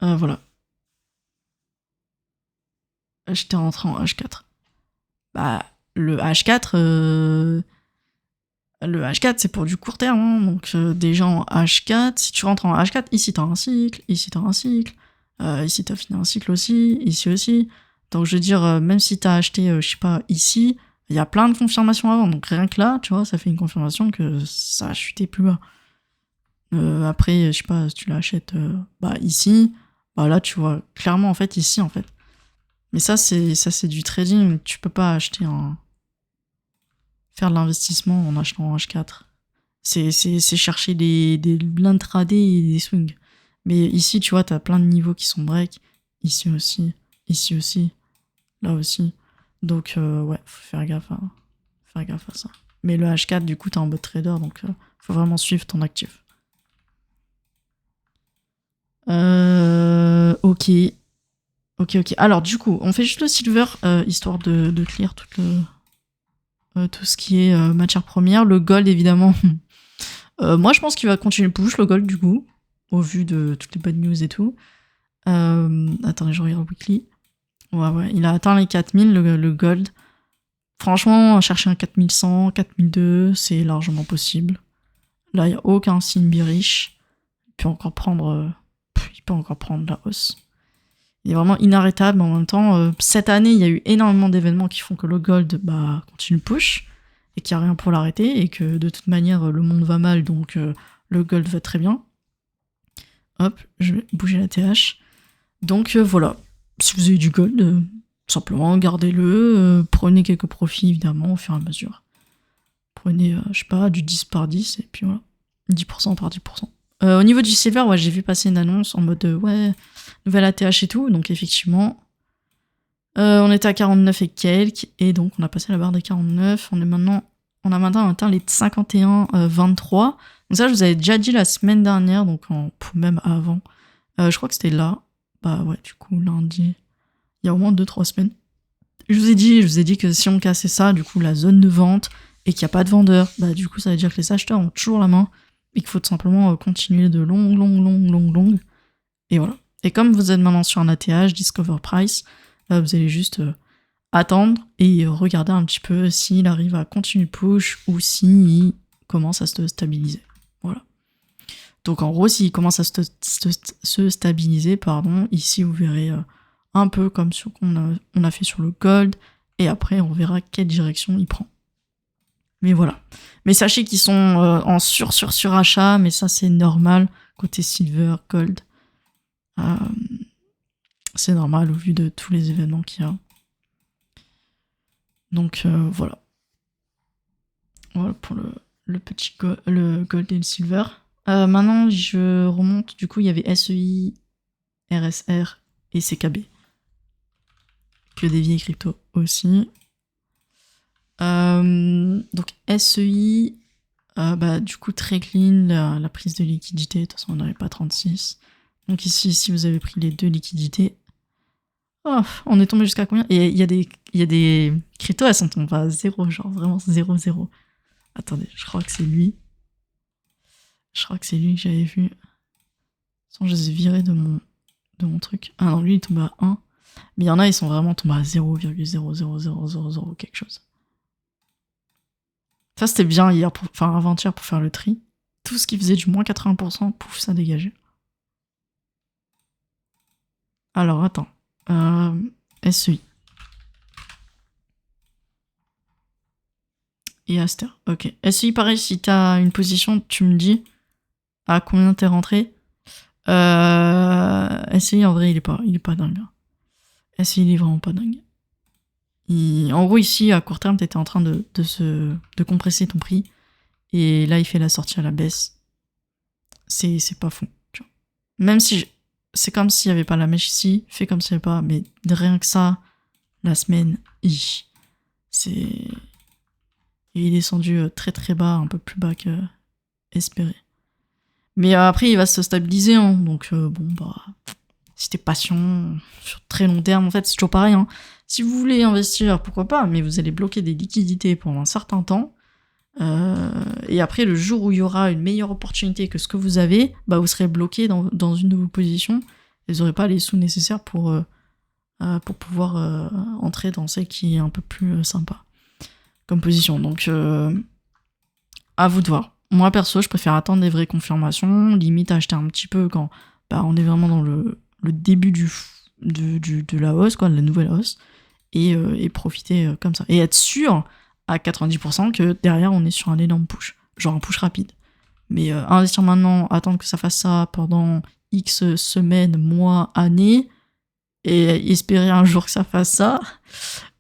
Voilà. J'étais rentré en H4. Bah, le H4, c'est pour du court terme. Hein, donc, déjà en H4, si tu rentres en H4, ici t'as un cycle, ici t'as un cycle, ici t'as fini un cycle aussi, ici aussi. Donc, je veux dire, même si t'as acheté, je sais pas, ici, il y a plein de confirmations avant. Donc, rien que là, tu vois, ça fait une confirmation que ça a chuté plus bas. Après, je sais pas, si tu l'achètes bah, ici, bah là, tu vois clairement, en fait, ici, en fait. Mais ça, c'est du trading. Tu peux pas acheter faire de l'investissement en achetant en H4. C'est chercher des l'intradé et des swings. Mais ici, tu vois, t'as plein de niveaux qui sont break. Ici aussi, là aussi. Donc, ouais, faut faire gaffe à ça. Mais le H4, du coup, t'es en mode trader, donc faut vraiment suivre ton actif. Ok. Alors, du coup, on fait juste le silver, histoire de clear tout ce qui est matière première. Le gold, évidemment. Moi, je pense qu'il va continuer push, le gold, du coup, au vu de toutes les bad news et tout. Attendez, je regarde le weekly. Ouais, il a atteint les 4000, le gold. Franchement, chercher un 4100, 4002, c'est largement possible. Là, il n'y a aucun signe bearish. Il peut encore prendre la hausse. Il est vraiment inarrêtable, mais en même temps, cette année, il y a eu énormément d'événements qui font que le gold continue push, et qu'il n'y a rien pour l'arrêter, et que de toute manière, le monde va mal, donc le gold va très bien. Hop, je vais bouger la TH. Donc voilà, si vous avez du gold, simplement gardez-le, prenez quelques profits, évidemment, au fur et à mesure. Prenez, je sais pas, du 10 par 10, et puis voilà, 10% par 10%. Au niveau du silver, ouais, j'ai vu passer une annonce en mode ouais, nouvelle ATH et tout, donc effectivement, on était à 49 et quelques, et donc on a passé la barre des 49, on a maintenant atteint les 51,23. Donc ça, je vous avais déjà dit la semaine dernière, donc même avant. Je crois que c'était là. Bah ouais, du coup, lundi, il y a au moins 2-3 semaines. Je vous ai dit que si on cassait ça, du coup, la zone de vente, et qu'il n'y a pas de vendeur, bah du coup, ça veut dire que les acheteurs ont toujours la main, et qu'il faut tout simplement continuer de longue. Et voilà. Et comme vous êtes maintenant sur un ATH, Discover Price, vous allez juste attendre et regarder un petit peu s'il arrive à continuer push ou s'il commence à se stabiliser. Voilà. Donc en gros, s'il commence à se stabiliser, ici vous verrez un peu comme ce qu'on a fait sur le gold, et après on verra quelle direction il prend. Mais voilà. Mais sachez qu'ils sont en surachat, mais ça c'est normal, côté silver, gold. C'est normal au vu de tous les événements qu'il y a. Donc voilà. Voilà pour le petit le gold et le silver. Maintenant, je remonte. Du coup, il y avait SEI, RSR et CKB. Que des vieilles cryptos aussi. Donc SEI, du coup très clean, la prise de liquidité. De toute façon, on n'avait pas 36. Donc ici, vous avez pris les deux liquidités. Oh, on est tombé jusqu'à combien? Et il y a des cryptos, elles sont tombées à 0, genre vraiment 0. Attendez, je crois que c'est lui. Je crois que c'est lui que j'avais vu. Sans, je les ai virés de mon de mon truc. Ah non, lui, il est tombé à 1. Mais il y en a, ils sont vraiment tombés à 0,00000 quelque chose. Ça, c'était bien hier, avant-hier, pour faire le tri. Tout ce qui faisait du moins 80%, pouf, ça dégageait. Alors, attends. SEI. Et Aster. Ok. SEI, pareil, si t'as une position, tu me dis à combien t'es rentré. SEI, en vrai, il est pas dingue. SEI, il est vraiment pas dingue. En gros, ici, à court terme, t'étais en train de compresser ton prix. Et là, il fait la sortie à la baisse. C'est pas fou. Tu vois. Même si... C'est comme s'il n'y avait pas la mèche ici. Fait comme s'il n'y avait pas. Mais rien que ça, la semaine, c'est... Il est descendu très très bas, un peu plus bas que espéré. Mais après, il va se stabiliser. Hein, donc, si t'es patient, sur très long terme, en fait, c'est toujours pareil. Hein. Si vous voulez investir, pourquoi pas, mais vous allez bloquer des liquidités pendant un certain temps. Et après, le jour où il y aura une meilleure opportunité que ce que vous avez, vous serez bloqué dans une de vos positions et vous n'aurez pas les sous nécessaires pour pouvoir entrer dans celle qui est un peu plus sympa comme position. Donc, à vous de voir. Moi, perso, je préfère attendre des vraies confirmations, limite acheter un petit peu quand on est vraiment dans le début de la hausse, quoi, de la nouvelle hausse, et profiter comme ça. Et être sûr à 90% que derrière on est sur un énorme push, genre un push rapide. Mais investir maintenant, attendre que ça fasse ça pendant X semaines, mois, années, et espérer un jour que ça fasse ça,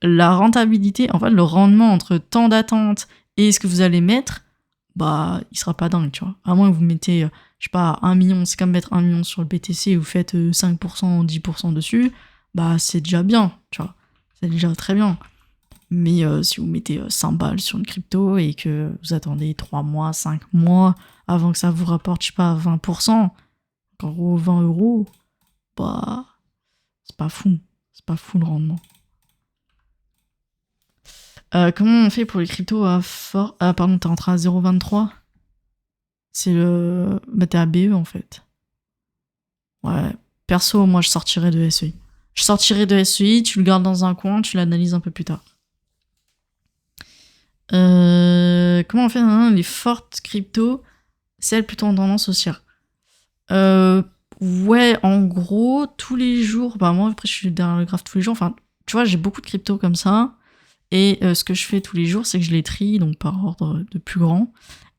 la rentabilité, en fait le rendement entre temps d'attente et ce que vous allez mettre, il sera pas dingue, tu vois. À moins que vous mettez, je sais pas, 1 million, c'est comme mettre 1 million sur le BTC et vous faites 5%, 10% dessus, c'est déjà bien, tu vois. C'est déjà très bien. Mais si vous mettez 100 balles sur une crypto et que vous attendez 3 mois, 5 mois avant que ça vous rapporte, je sais pas, 20%, en gros 20 euros, c'est pas fou. C'est pas fou le rendement. Comment on fait pour les cryptos à fort... Ah pardon, t'es rentré à 0,23 ? C'est le... t'es à BE en fait. Ouais. Perso, moi je sortirais de SEI. Je sortirais de SEI, tu le gardes dans un coin, tu l'analyses un peu plus tard. Comment on fait les fortes cryptos, celles plutôt en tendance haussière. Ouais, en gros, tous les jours, moi après je suis derrière le graphe tous les jours, enfin, tu vois, j'ai beaucoup de cryptos comme ça, et ce que je fais tous les jours, c'est que je les trie, donc par ordre de plus grand,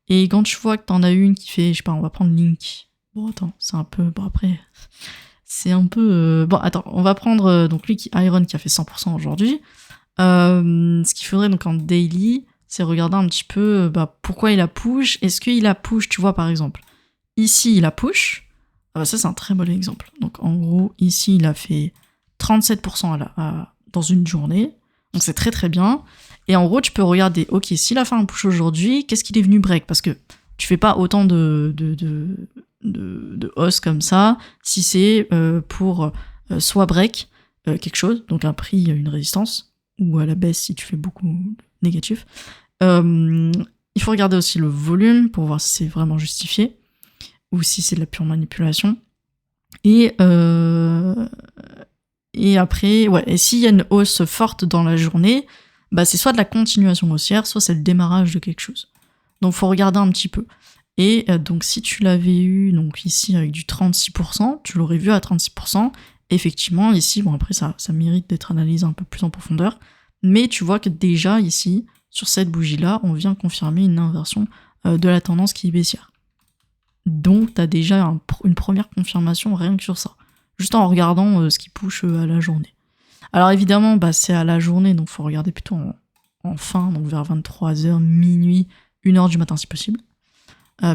et quand tu vois que t'en as une qui fait, je sais pas, on va prendre Link. Bon, attends, c'est un peu, après, c'est un peu... Bon, attends, on va prendre, donc lui, Iron, qui a fait 100% aujourd'hui. Ce qu'il faudrait, donc en daily, c'est regarder un petit peu pourquoi il a push. Est-ce qu'il a push, tu vois, par exemple, ici, il a push. Ça, c'est un très bon exemple. Donc, en gros, ici, il a fait 37% dans une journée. Donc, c'est très, très bien. Et en gros, tu peux regarder, ok, s'il a fait un push aujourd'hui, qu'est-ce qu'il est venu break ? Parce que tu fais pas autant de hausse comme ça si c'est pour soit break quelque chose, donc un prix, une résistance, ou à la baisse si tu fais beaucoup négatif. Il faut regarder aussi le volume pour voir si c'est vraiment justifié ou si c'est de la pure manipulation. Et après, ouais, et s'il y a une hausse forte dans la journée, c'est soit de la continuation haussière, soit c'est le démarrage de quelque chose. Donc faut regarder un petit peu. Et donc si tu l'avais eu donc ici avec du 36%, tu l'aurais vu à 36%. Effectivement, ici, après ça mérite d'être analysé un peu plus en profondeur, mais tu vois que déjà ici, sur cette bougie-là, on vient confirmer une inversion de la tendance qui est baissière. Donc t'as déjà une première confirmation rien que sur ça, juste en regardant ce qui push à la journée. Alors évidemment, c'est à la journée, donc faut regarder plutôt en fin, donc vers 23h, minuit, 1h du matin si possible,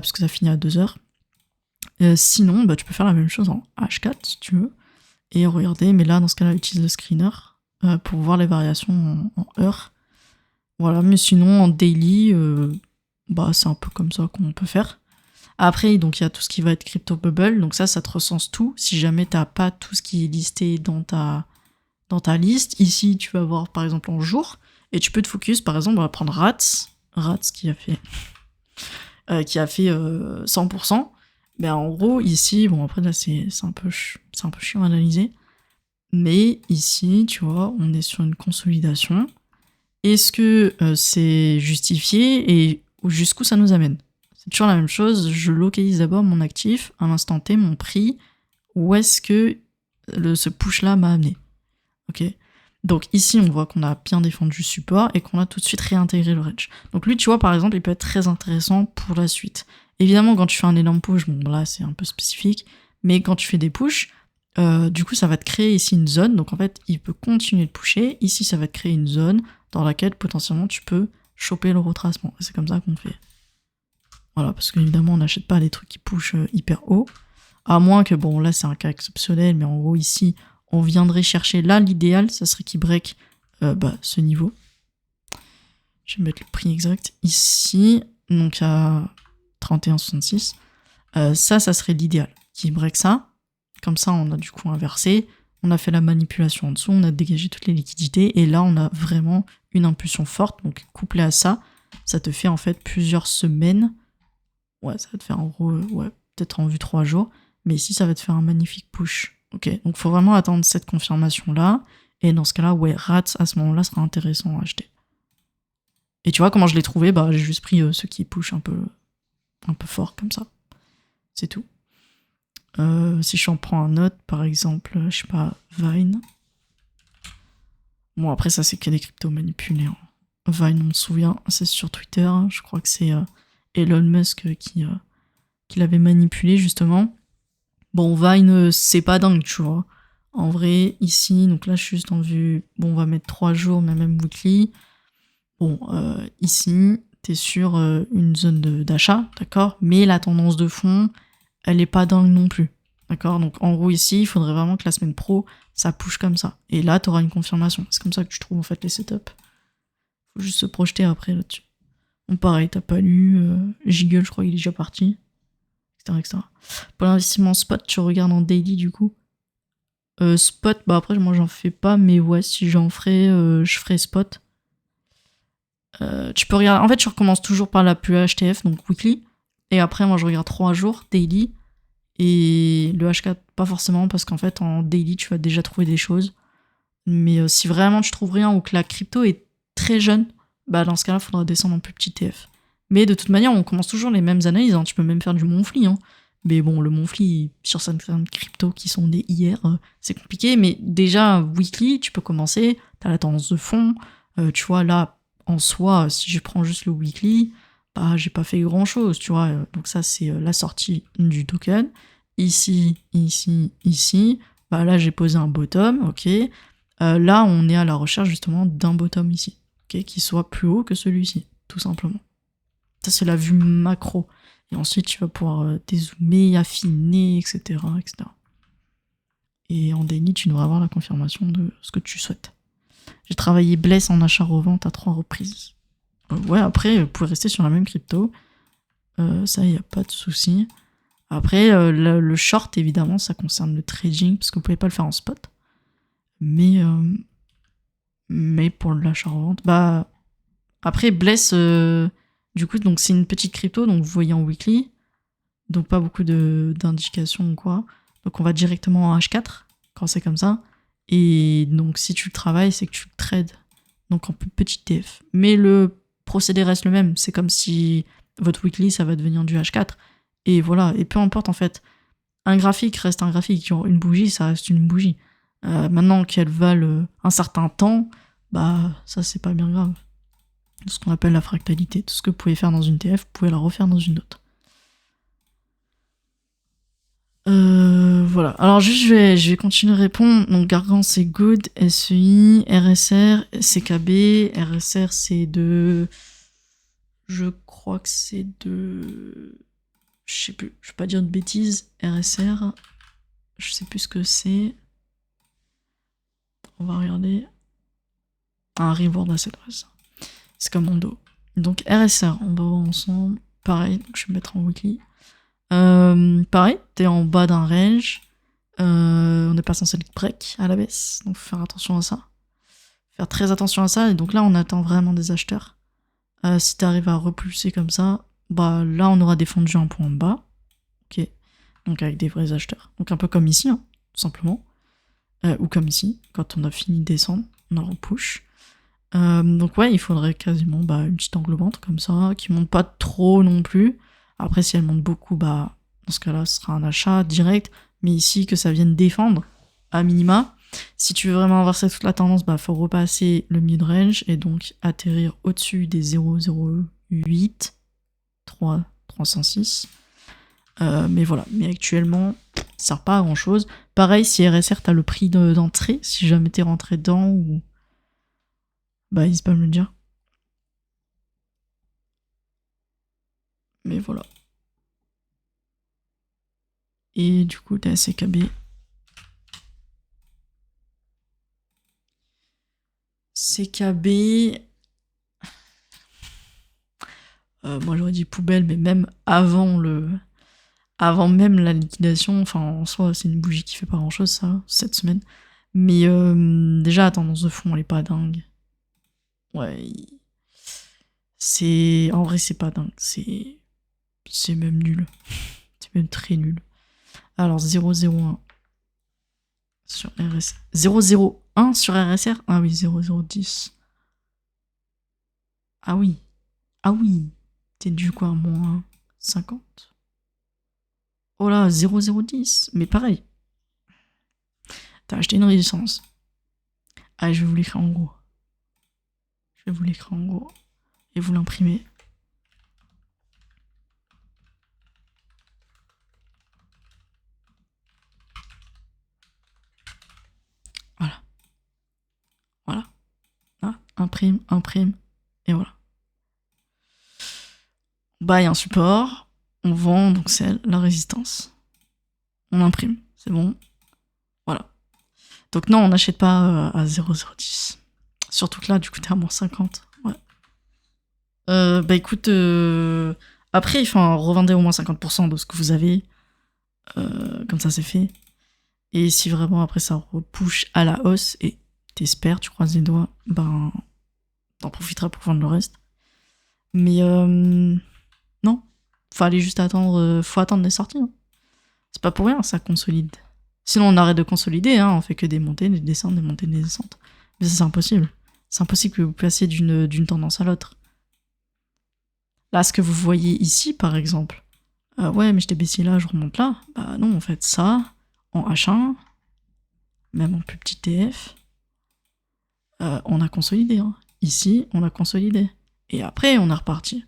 puisque ça finit à 2h. Sinon, tu peux faire la même chose en H4 si tu veux, et regarder, mais là, dans ce cas-là, utilise le screener pour voir les variations en heure. Voilà, mais sinon, en daily, c'est un peu comme ça qu'on peut faire. Après, donc il y a tout ce qui va être crypto bubble, donc ça te recense tout. Si jamais t'as pas tout ce qui est listé dans ta liste, ici tu vas voir par exemple en jour, et tu peux te focus, par exemple, on va prendre Rats qui a fait 100%, Ben, en gros, ici, bon, après, là, c'est un peu chiant à analyser. Mais ici, tu vois, on est sur une consolidation. Est-ce que c'est justifié et jusqu'où ça nous amène? C'est toujours la même chose. Je localise d'abord mon actif, à l'instant T, mon prix. Où est-ce que ce push-là m'a amené? Ok. Donc ici, on voit qu'on a bien défendu le support et qu'on a tout de suite réintégré le range. Donc lui, tu vois, par exemple, il peut être très intéressant pour la suite. Évidemment, quand tu fais un énorme push, bon là, c'est un peu spécifique, mais quand tu fais des pushs, du coup, ça va te créer ici une zone. Donc en fait, il peut continuer de pusher. Ici, ça va te créer une zone dans laquelle potentiellement tu peux choper le retracement. C'est comme ça qu'on fait. Voilà, parce qu'évidemment, on n'achète pas des trucs qui pushent hyper haut. À moins que, bon, là, c'est un cas exceptionnel, mais en gros, ici, on viendrait chercher, là, l'idéal, ça serait qu'il break ce niveau. Je vais mettre le prix exact ici, donc à 31,66. Ça serait l'idéal, qu'il break ça. Comme ça, on a du coup inversé, on a fait la manipulation en dessous, on a dégagé toutes les liquidités, et là, on a vraiment une impulsion forte. Donc, couplé à ça, ça te fait en fait plusieurs semaines. Ouais, ça va te faire en gros, ouais, peut-être en vue 3 jours. Mais ici, ça va te faire un magnifique push. Ok, donc faut vraiment attendre cette confirmation-là. Et dans ce cas-là, ouais, rats, à ce moment-là, sera intéressant à acheter. Et tu vois comment je l'ai trouvé? Bah, j'ai juste pris ceux qui pushent un peu fort, comme ça. C'est tout. Si j'en prends un autre, par exemple, je sais pas, Vine. Bon, après, ça, c'est que des cryptos manipulés. Hein. Vine, on se souvient, c'est sur Twitter. Hein. Je crois que c'est Elon Musk qui l'avait manipulé, justement. Bon, Vine, c'est pas dingue, tu vois. En vrai, ici, donc là, je suis juste en vue... Bon, on va mettre 3 jours, mais même weekly. Bon, ici, t'es sur une zone d'achat, d'accord? Mais la tendance de fond, elle est pas dingue non plus, d'accord? Donc, en gros, ici, il faudrait vraiment que la semaine pro, ça push comme ça. Et là, t'auras une confirmation. C'est comme ça que tu trouves, en fait, les setups. Faut juste se projeter après, là-dessus. Bon, pareil, t'as pas lu... Jiggle, je crois qu'il est déjà parti. Etc. Pour l'investissement spot, tu regardes en daily du coup. Spot, bah après moi j'en fais pas, mais ouais, si j'en ferais, je ferais spot. Tu peux regarder, en fait je recommence toujours par la plus HTF, donc weekly. Et après moi je regarde 3 jours, daily. Et le H4, pas forcément, parce qu'en fait en daily tu vas déjà trouver des choses. Mais si vraiment tu trouves rien ou que la crypto est très jeune, bah dans ce cas-là, il faudra descendre en plus petit TF. Mais de toute manière, on commence toujours les mêmes analyses, hein. Tu peux même faire du monthly. Hein. Mais bon, le monthly, sur certaines cryptos qui sont des IR, c'est compliqué. Mais déjà, weekly, tu peux commencer, t'as la tendance de fond. Tu vois, là, en soi, si je prends juste le weekly, bah j'ai pas fait grand-chose, tu vois. Donc ça, c'est la sortie du token. Ici, ici, ici. Bah là, j'ai posé un bottom, ok. Là, on est à la recherche justement d'un bottom ici, okay, qui soit plus haut que celui-ci, tout simplement. Ça, c'est la vue macro. Et ensuite, tu vas pouvoir dézoomer, affiner, etc., etc. Et en daily, tu devras avoir la confirmation de ce que tu souhaites. J'ai travaillé Bless en achat-revente à 3 reprises. Ouais, après, vous pouvez rester sur la même crypto. Ça, il n'y a pas de souci. Après, le short, évidemment, ça concerne le trading, parce que vous pouvez pas le faire en spot. Mais pour l'achat-revente, bah... Après, Bless, du coup, donc c'est une petite crypto, donc vous voyez en weekly, donc pas beaucoup d'indications ou quoi. Donc on va directement en H4, quand c'est comme ça. Et donc si tu le travailles, c'est que tu le trades, donc en plus petit TF. Mais le procédé reste le même, c'est comme si votre weekly, ça va devenir du H4. Et voilà, et peu importe en fait, un graphique reste un graphique, genre une bougie, ça reste une bougie. Maintenant qu'elle valent un certain temps, bah ça c'est pas bien grave. Ce qu'on appelle la fractalité. Tout ce que vous pouvez faire dans une TF, vous pouvez la refaire dans une autre. Voilà. Alors juste, je vais continuer à répondre. Donc Gargan, c'est good. SEI, RSR, CKB. RSR, c'est de... Je crois que c'est de... Je sais plus. Je vais pas dire de bêtises. RSR, je sais plus ce que c'est. On va regarder. Un reward asset. C'est comme mon dos. Donc RSR, on va voir ensemble. Pareil, donc je vais me mettre en weekly. Pareil, t'es en bas d'un range. On n'est pas censé le break à la baisse, donc faut faire attention à ça. Faire très attention à ça, et donc là on attend vraiment des acheteurs. Si t'arrives à repulser comme ça, bah là on aura défendu un point en bas. Ok. donc avec des vrais acheteurs. Donc un peu comme ici, hein, tout simplement. Ou comme ici, quand on a fini de descendre, on en repush. Donc ouais, il faudrait quasiment une petite englobante comme ça, qui monte pas trop non plus. Après, si elle monte beaucoup, dans ce cas-là, ce sera un achat direct. Mais ici, que ça vienne défendre, à minima. Si tu veux vraiment inverser toute la tendance, faut repasser le mid-range et donc atterrir au-dessus des 0,08, 306. Mais voilà, mais actuellement, ça sert pas à grand-chose. Pareil, si RSR, t'as le prix d'entrée, si jamais t'es rentré dedans, ou... n'hésite pas à me le dire. Mais voilà. Et du coup, t'as CKB. CKB... moi j'aurais dit poubelle, mais même avant même la liquidation, enfin en soi c'est une bougie qui fait pas grand chose ça, cette semaine. Mais déjà la tendance de fond elle est pas dingue. Ouais. En vrai c'est pas dingue, c'est même nul. C'est même très nul. Alors 0,01 sur RSR. 0,01 sur RSR. Ah oui, 0,010. Ah oui. Ah oui. T'es dû quoi, moins 50. Oh là, 0,010. Mais pareil. T'as acheté une résistance. Ah, je vais vous l'écrire en gros. Je vais vous l'écrire en gros. Et vous l'imprimer. Voilà. Voilà. Ah, imprime, imprime. Et voilà. Il y a un support. On vend, donc c'est la résistance. On imprime. C'est bon. Voilà. Donc non, on n'achète pas à 0,010. Surtout que là, du coup, t'es à moins 50. Ouais. Écoute, après, revendez au moins 50% de ce que vous avez. Comme ça, c'est fait. Et si vraiment après ça repush à la hausse, et t'espères, tu croises les doigts, t'en profiteras pour vendre le reste. Mais non, fallait juste attendre, faut attendre les sorties. Hein. C'est pas pour rien, ça consolide. Sinon, on arrête de consolider, hein, on fait que des montées, des descentes, des montées, des descentes. Mais ça, c'est impossible. C'est impossible que vous passiez d'une tendance à l'autre. Là, ce que vous voyez ici, par exemple, ouais, mais je t'ai baissé là, je remonte là. Bah non, en fait, ça, en H1, même en plus petit TF, on a consolidé. Hein. Ici, on a consolidé. Et après, on est reparti.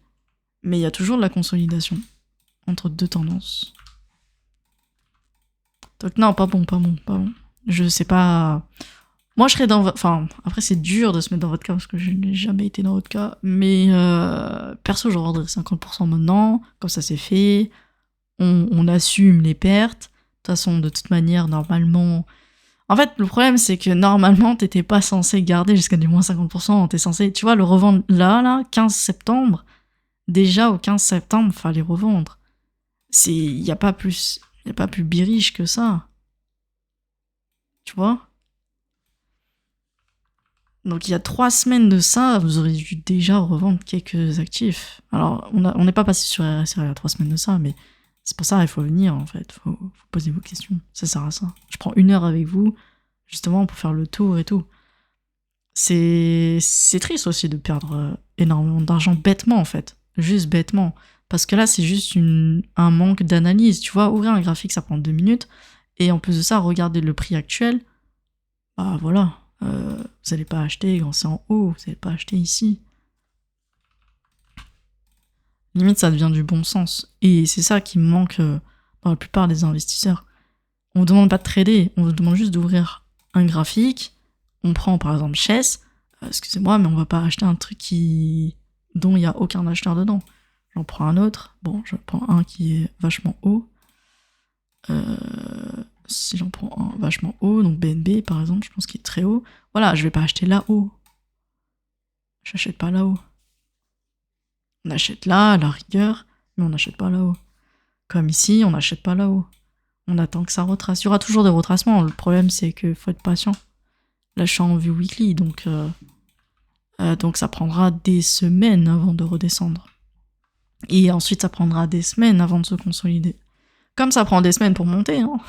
Mais il y a toujours de la consolidation entre deux tendances. Donc non, pas bon. Je sais pas... Moi, je serais dans... Enfin, après, c'est dur de se mettre dans votre cas, parce que je n'ai jamais été dans votre cas. Mais perso, je rendrais 50% maintenant. Comme ça, c'est fait. On assume les pertes. De toute façon, de toute manière, normalement... En fait, le problème, c'est que normalement, t'étais pas censé garder jusqu'à du moins 50%. T'es censé, tu vois, le revendre là, 15 septembre. Déjà, au 15 septembre, fallait revendre. Y a pas plus biriche que ça. Tu vois? Donc, il y a 3 semaines de ça, vous auriez dû déjà revendre quelques actifs. Alors, on n'est pas passé sur RSR il y a 3 semaines de ça, mais c'est pour ça, il faut venir, en fait. Faut poser vos questions. Ça sert à ça. Je prends 1 heure avec vous, justement, pour faire le tour et tout. C'est triste aussi de perdre énormément d'argent bêtement, en fait. Juste bêtement. Parce que là, c'est juste un manque d'analyse. Tu vois, ouvrir un graphique, ça prend 2 minutes. Et en plus de ça, regarder le prix actuel. Voilà. Vous n'allez pas acheter quand c'est en haut. Vous n'allez pas acheter ici. Limite, ça devient du bon sens. Et c'est ça qui me manque dans la plupart des investisseurs. On ne vous demande pas de trader. On vous demande juste d'ouvrir un graphique. On prend par exemple Chess. Excusez-moi, mais on va pas acheter un truc dont il n'y a aucun acheteur dedans. J'en prends un autre. Bon, je prends un qui est vachement haut. Si j'en prends un vachement haut, donc BNB par exemple, je pense qu'il est très haut. Voilà, je vais pas acheter là-haut. J'achète pas là-haut. On achète là, à la rigueur, mais on n'achète pas là-haut. Comme ici, on n'achète pas là-haut. On attend que ça retrace. Il y aura toujours des retracements. Le problème, c'est qu'il faut être patient. Là, je suis en vue weekly, donc ça prendra des semaines avant de redescendre. Et ensuite, ça prendra des semaines avant de se consolider. Comme ça prend des semaines pour monter, hein,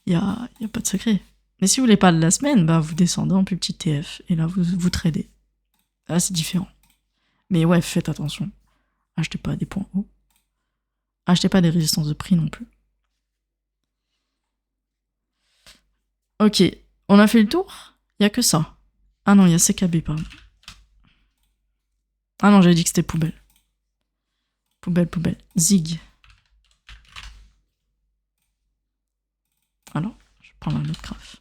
y a pas de secret. Mais si vous voulez pas de la semaine, bah vous descendez en plus petit TF, et là vous tradez. Là c'est différent. Mais ouais, faites attention. Achetez pas des points hauts. Achetez pas des résistances de prix non plus. Ok, on a fait le tour. Il y a que ça. Ah non, il y a CKB, pardon. Ah non, j'avais dit que c'était poubelle. Poubelle. Zig. Alors, je vais prendre un autre graphe.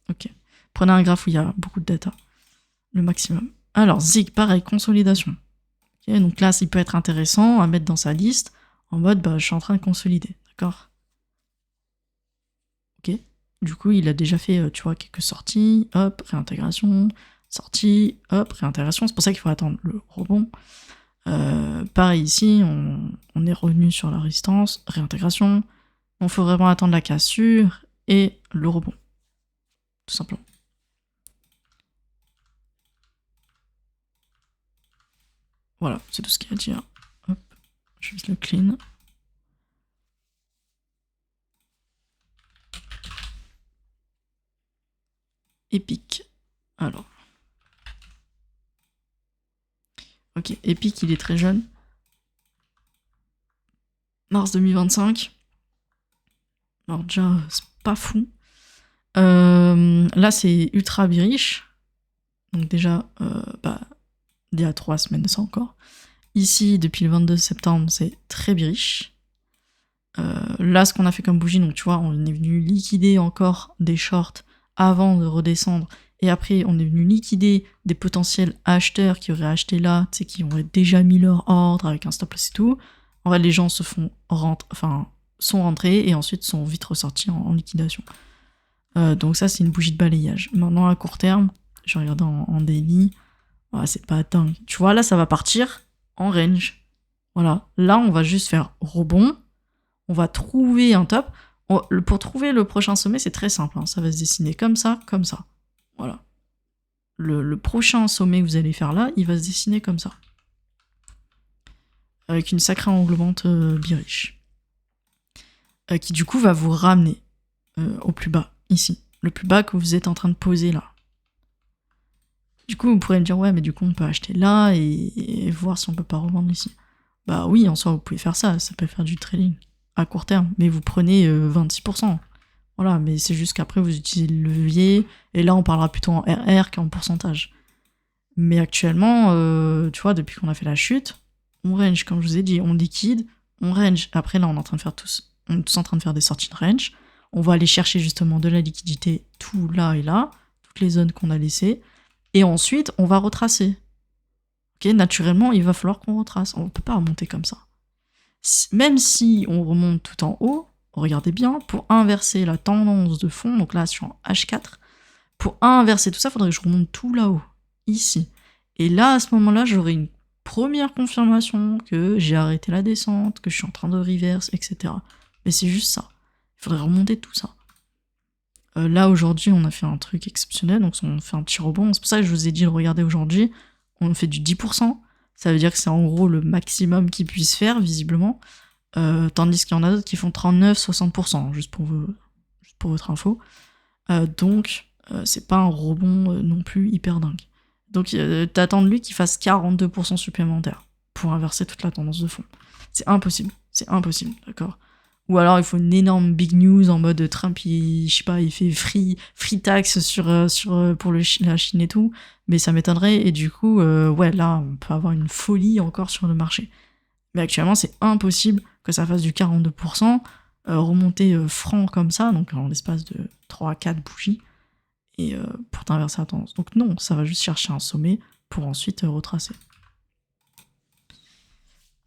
Ok. Prenez un graphe où il y a beaucoup de data. Le maximum. Alors, Zig, pareil, consolidation. Okay, donc là, il peut être intéressant à mettre dans sa liste en mode, bah, je suis en train de consolider. D'accord? Ok. Du coup, il a déjà fait, tu vois, quelques sorties, hop, réintégration, sortie, hop, réintégration. C'est pour ça qu'il faut attendre le rebond. Pareil ici, on est revenu sur la résistance, réintégration. Il faut vraiment attendre la cassure et le rebond. Tout simplement. Voilà, c'est tout ce qu'il y a à dire. Hop, juste le clean. Epic. Alors. Ok, Epic, il est très jeune. Mars 2025. Alors déjà, c'est pas fou. Là, c'est ultra bearish. Donc déjà, il y a 3 semaines de ça encore. Ici, depuis le 22 septembre, c'est très bearish. Là, ce qu'on a fait comme bougie, donc tu vois, on est venu liquider encore des shorts avant de redescendre. Et après, on est venu liquider des potentiels acheteurs qui auraient acheté là, tu sais, qui auraient déjà mis leur ordre avec un stop loss et tout. En vrai, les gens sont rentrés et ensuite sont vite ressortis en liquidation. Donc ça, c'est une bougie de balayage. Maintenant, à court terme, je regarde en daily, c'est pas dingue. Tu vois, là, ça va partir en range. Voilà. Là, on va juste faire rebond. On va trouver un top. Pour trouver le prochain sommet, c'est très simple. Hein. Ça va se dessiner comme ça, comme ça. Voilà. Le prochain sommet que vous allez faire là, il va se dessiner comme ça. Avec une sacrée englobante bearish. Qui du coup va vous ramener au plus bas, ici. Le plus bas que vous êtes en train de poser là. Du coup, vous pourrez me dire, ouais, mais du coup, on peut acheter là et voir si on peut pas revendre ici. Bah oui, en soi, vous pouvez faire ça. Ça peut faire du trading à court terme. Mais vous prenez 26%. Voilà, mais c'est juste qu'après, vous utilisez le levier. Et là, on parlera plutôt en RR qu'en pourcentage. Mais actuellement, tu vois, depuis qu'on a fait la chute, on range, comme je vous ai dit, on liquide, on range. Après, là, on est tous en train de faire des sorties de range. On va aller chercher justement de la liquidité tout là et là, toutes les zones qu'on a laissées. Et ensuite, on va retracer. Ok, naturellement, il va falloir qu'on retrace. On ne peut pas remonter comme ça. Même si on remonte tout en haut, regardez bien, pour inverser la tendance de fond, donc là, je suis en H4, pour inverser tout ça, il faudrait que je remonte tout là-haut, ici. Et là, à ce moment-là, j'aurai une première confirmation que j'ai arrêté la descente, que je suis en train de reverse, etc. Mais c'est juste ça. Il faudrait remonter tout ça. Là, aujourd'hui, on a fait un truc exceptionnel, donc on fait un petit rebond. C'est pour ça que je vous ai dit de regarder aujourd'hui. On fait du 10%. Ça veut dire que c'est en gros le maximum qu'ils puissent faire, visiblement. Tandis qu'il y en a d'autres qui font 39-60%, juste pour votre info. Donc, c'est pas un rebond non plus hyper dingue. Donc, t'attends de lui qu'il fasse 42% supplémentaire pour inverser toute la tendance de fond. C'est impossible, d'accord. Ou alors il faut une énorme big news en mode Trump, je sais pas, il fait free tax pour la Chine et tout, mais ça m'étonnerait, et du coup, ouais, là, on peut avoir une folie encore sur le marché. Mais actuellement, c'est impossible que ça fasse du 42%, remonter franc comme ça, donc en l'espace de 3-4 bougies, et pour t'inverser la tendance. Donc non, ça va juste chercher un sommet pour ensuite retracer.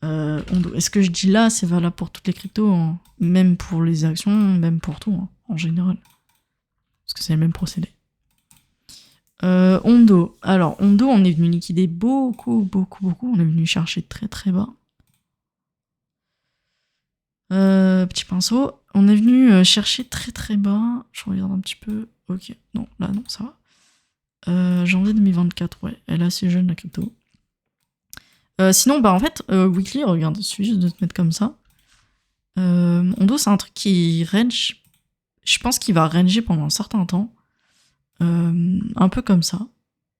Est-ce que je dis là, c'est valable pour toutes les cryptos, hein, même pour les actions, même pour tout, hein, en général. Parce que c'est le même procédé. Ondo. Alors, Ondo, on est venu liquider beaucoup. On est venu chercher très très bas. Petit pinceau. On est venu chercher très très bas. Je regarde un petit peu. Ok, non, là non, ça va. Janvier 2024, ouais. Elle est assez jeune, la crypto. Sinon, bah en fait, Weekly, regarde, il suffit juste de te mettre comme ça. Ondo, c'est un truc qui range. Je pense qu'il va ranger pendant un certain temps. Un peu comme ça.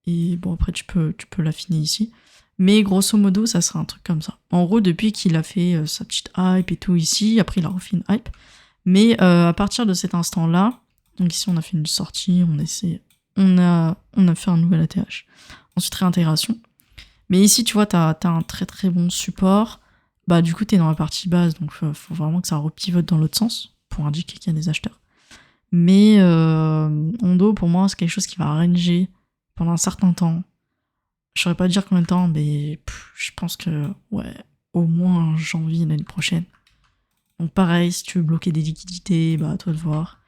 Et bon, après, tu peux l'affiner ici. Mais grosso modo, ça sera un truc comme ça. En gros, depuis qu'il a fait sa petite hype et tout ici, après, il a refait une hype. Mais à partir de cet instant-là, donc ici, on a fait une sortie, on a fait un nouvel ATH. Ensuite, réintégration. Mais ici, tu vois, t'as un très très bon support. Bah, du coup, t'es dans la partie basse, donc faut vraiment que ça repivote dans l'autre sens pour indiquer qu'il y a des acheteurs. Mais Ondo, pour moi, c'est quelque chose qui va ranger pendant un certain temps. Je saurais pas dire combien de temps, mais je pense que, ouais, au moins janvier l'année prochaine. Donc pareil, si tu veux bloquer des liquidités, bah à toi de voir.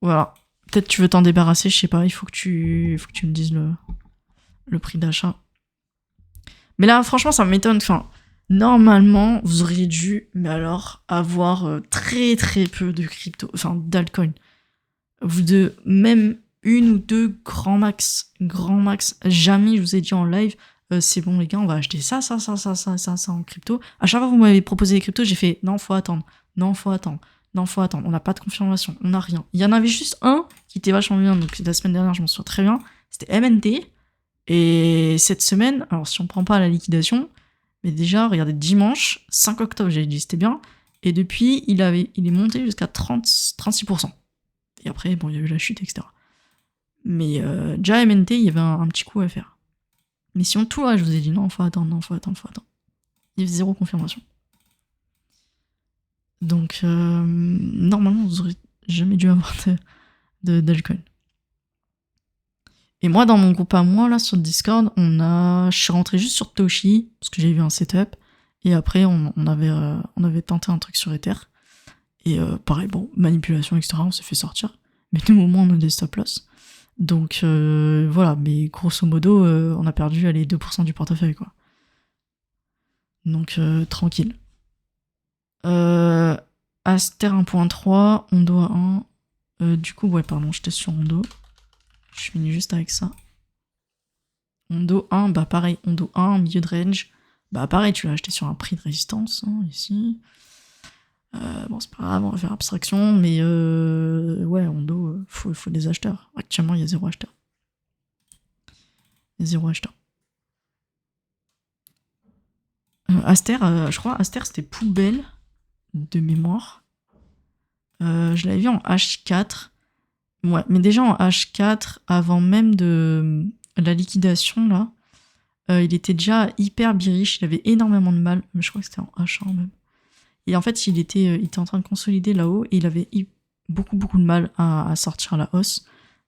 Voilà. Peut-être tu veux t'en débarrasser, je sais pas, il faut que tu me dises le prix d'achat. Mais là, franchement, ça m'étonne. Enfin, normalement, vous auriez dû, mais alors, avoir très très peu de crypto, enfin d'altcoin. Vous deux, même une ou deux grand max. Jamais je vous ai dit en live, c'est bon les gars, on va acheter ça en crypto. À chaque fois que vous m'avez proposé des cryptos, j'ai fait non, faut attendre. On n'a pas de confirmation, on n'a rien. Il y en avait juste un qui était vachement bien, donc la semaine dernière, je m'en souviens très bien. C'était MNT. Et cette semaine, alors si on prend pas la liquidation, mais déjà, regardez, dimanche, 5 octobre, j'ai dit c'était bien. Et depuis, il est monté jusqu'à 36%. Et après, bon, il y a eu la chute, etc. Mais déjà, MNT, il y avait un petit coup à faire. Mais sinon, tout là, je vous ai dit non, faut attendre. Il y avait zéro confirmation. Donc, normalement, vous aurez jamais dû avoir d'alcool. Et moi, dans mon groupe à moi, là, sur Discord, je suis rentré juste sur Toshi, parce que j'ai vu un setup. Et après, on avait tenté un truc sur Ether. Et pareil, bon, manipulation, etc., on s'est fait sortir. Mais nous, au moins, on a des stop-loss. Donc, voilà, mais grosso modo, on a perdu, allez, 2% du portefeuille, quoi. Donc, tranquille. Aster 1.3, Ondo à 1. Du coup, ouais, pardon, j'étais sur Ondo. Je finis juste avec ça. Ondo 1, bah pareil, Ondo 1, milieu de range. Bah pareil, tu l'as acheté sur un prix de résistance, hein, ici. Bon, c'est pas grave, on va faire abstraction, mais ouais, Ondo, faut des acheteurs. Actuellement, il y a zéro acheteur. Aster, je crois, Aster, c'était poubelle de mémoire. Je l'avais vu en H4. Ouais, mais déjà en H4, avant même de la liquidation, là, il était déjà hyper bearish, il avait énormément de mal. Je crois que c'était en H1 même. Et en fait, il était en train de consolider là-haut et il avait eu beaucoup de mal à sortir à la hausse.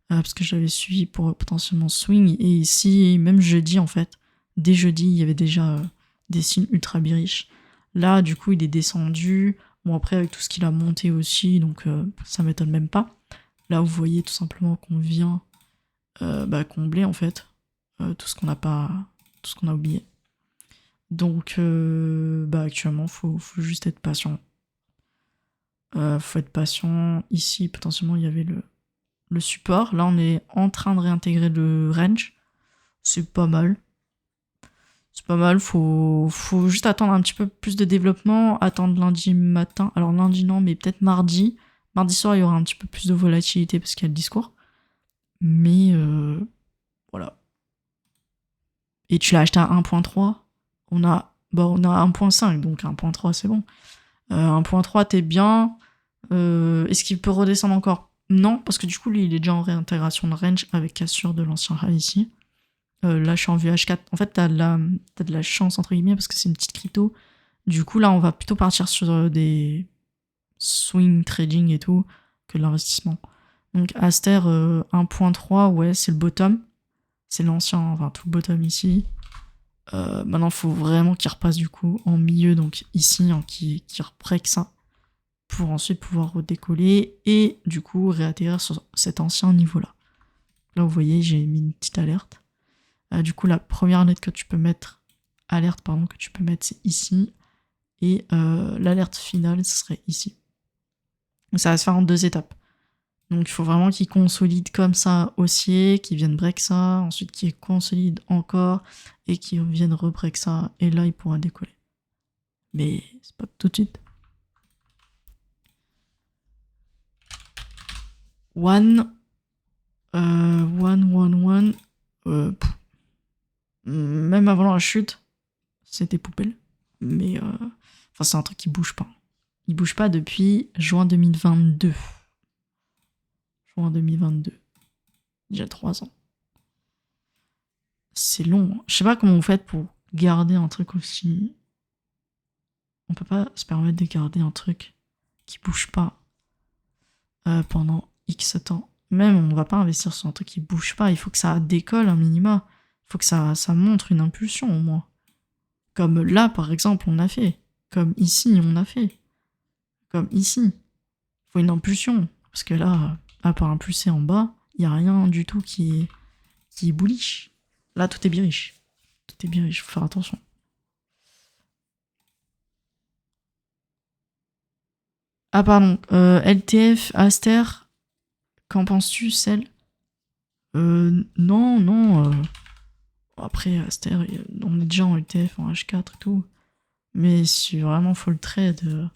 Parce que j'avais suivi pour potentiellement swing. Et ici, même jeudi, en fait, dès jeudi, il y avait déjà des signes ultra bearish. Là, du coup, il est descendu. Bon, après, avec tout ce qu'il a monté aussi, donc ça m'étonne même pas. Là, vous voyez tout simplement qu'on vient combler, en fait, tout ce qu'on a oublié. Donc, actuellement, faut juste être patient. Faut être patient. Ici, potentiellement, il y avait le support. Là, on est en train de réintégrer le range. C'est pas mal. Faut juste attendre un petit peu plus de développement. Attendre lundi matin. Alors, lundi, non, mais peut-être mardi. Mardi soir, il y aura un petit peu plus de volatilité parce qu'il y a le discours. Mais, voilà. Et tu l'as acheté à 1.3. On a 1.5, donc 1.3, c'est bon. 1.3, t'es bien. Est-ce qu'il peut redescendre encore? Non, parce que du coup, lui, il est déjà en réintégration de range avec cassure de l'ancien high ici. Là, je suis en VH4. En fait, t'as de la chance, entre guillemets, parce que c'est une petite crypto. Du coup, là, on va plutôt partir sur des swing trading et tout que de l'investissement. Donc, Aster 1.3, ouais, c'est le bottom. C'est l'ancien, enfin, tout le bottom ici. Maintenant, il faut vraiment qu'il repasse, du coup, en milieu, donc ici, hein, qui break ça, pour ensuite pouvoir redécoller et, du coup, réatterrir sur cet ancien niveau-là. Là, vous voyez, j'ai mis une petite alerte. Du coup, la première alerte que tu peux mettre, c'est ici. Et l'alerte finale, ce serait ici. Ça va se faire en 2 étapes. Donc, il faut vraiment qu'il consolide comme ça haussier, qu'il vienne break ça, ensuite qu'il consolide encore, et qu'il vienne rebreak ça, et là, il pourra décoller. Mais c'est pas tout de suite. One, one. Même avant la chute, c'était poubelle. Mais, enfin, c'est un truc qui bouge pas. Il bouge pas depuis juin 2022. Juin 2022. Déjà 3 ans. C'est long. Hein. Je sais pas comment vous faites pour garder un truc aussi. On peut pas se permettre de garder un truc qui bouge pas pendant X temps. Même on va pas investir sur un truc qui bouge pas. Il faut que ça décolle un minima. Il faut que ça montre une impulsion au moins. Comme là par exemple on a fait. Comme ici on a fait. Comme ici. Il faut une impulsion. Parce que là, à part impulser en bas, il y a rien du tout qui est bullish. Là tout est bearish. Tout est bearish, faut faire attention. Ah pardon, LTF, Aster, qu'en penses-tu, celle Non. Après, Aster, on est déjà en LTF, en H4 et tout. Mais si vraiment faut le trade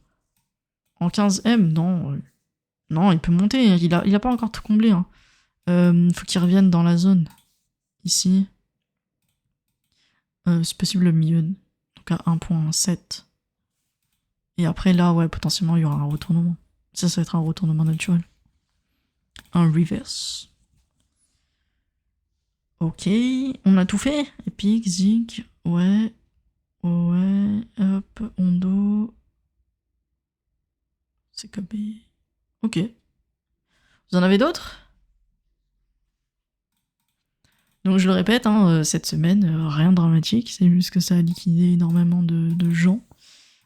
en 15M, non. Non, il peut monter, il a pas encore tout comblé. Hein. Faut qu'il revienne dans la zone. Ici. C'est possible le milieu. Donc à 1.7. Et après, là, ouais, potentiellement, il y aura un retournement. Ça va être un retournement naturel. Un reverse. Ok, on a tout fait. Epic, Zig, ouais, hop, Hondo. CKB. Ok. Vous en avez d'autres? Donc je le répète, hein, cette semaine, rien de dramatique, c'est juste que ça a liquidé énormément de gens.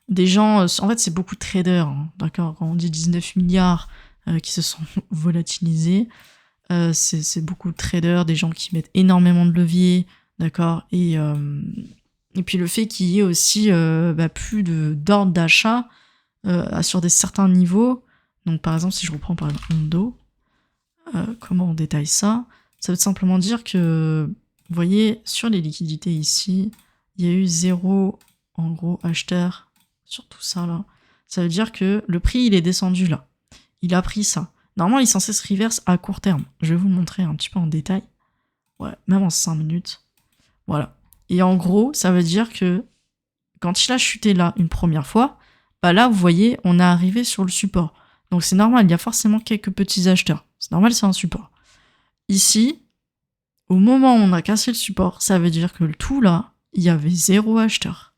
Des gens, en fait c'est beaucoup de traders, hein, d'accord? Quand on dit 19 milliards qui se sont volatilisés, c'est beaucoup de traders, des gens qui mettent énormément de levier, d'accord? Et puis le fait qu'il y ait aussi plus d'ordre d'achat sur des certains niveaux. Donc par exemple, si je reprends par exemple Hondo, comment on détaille ça? Ça veut simplement dire que, vous voyez, sur les liquidités ici, il y a eu 0, en gros, acheteur sur tout ça là. Ça veut dire que le prix, il est descendu là. Il a pris ça. Normalement, il est censé se reverse à court terme. Je vais vous le montrer un petit peu en détail. Ouais, même en 5 minutes. Voilà. Et en gros, ça veut dire que quand il a chuté là une première fois, bah là, vous voyez, on est arrivé sur le support. Donc c'est normal, il y a forcément quelques petits acheteurs. C'est normal, c'est un support. Ici, au moment où on a cassé le support, ça veut dire que le tout là, il y avait 0 acheteur.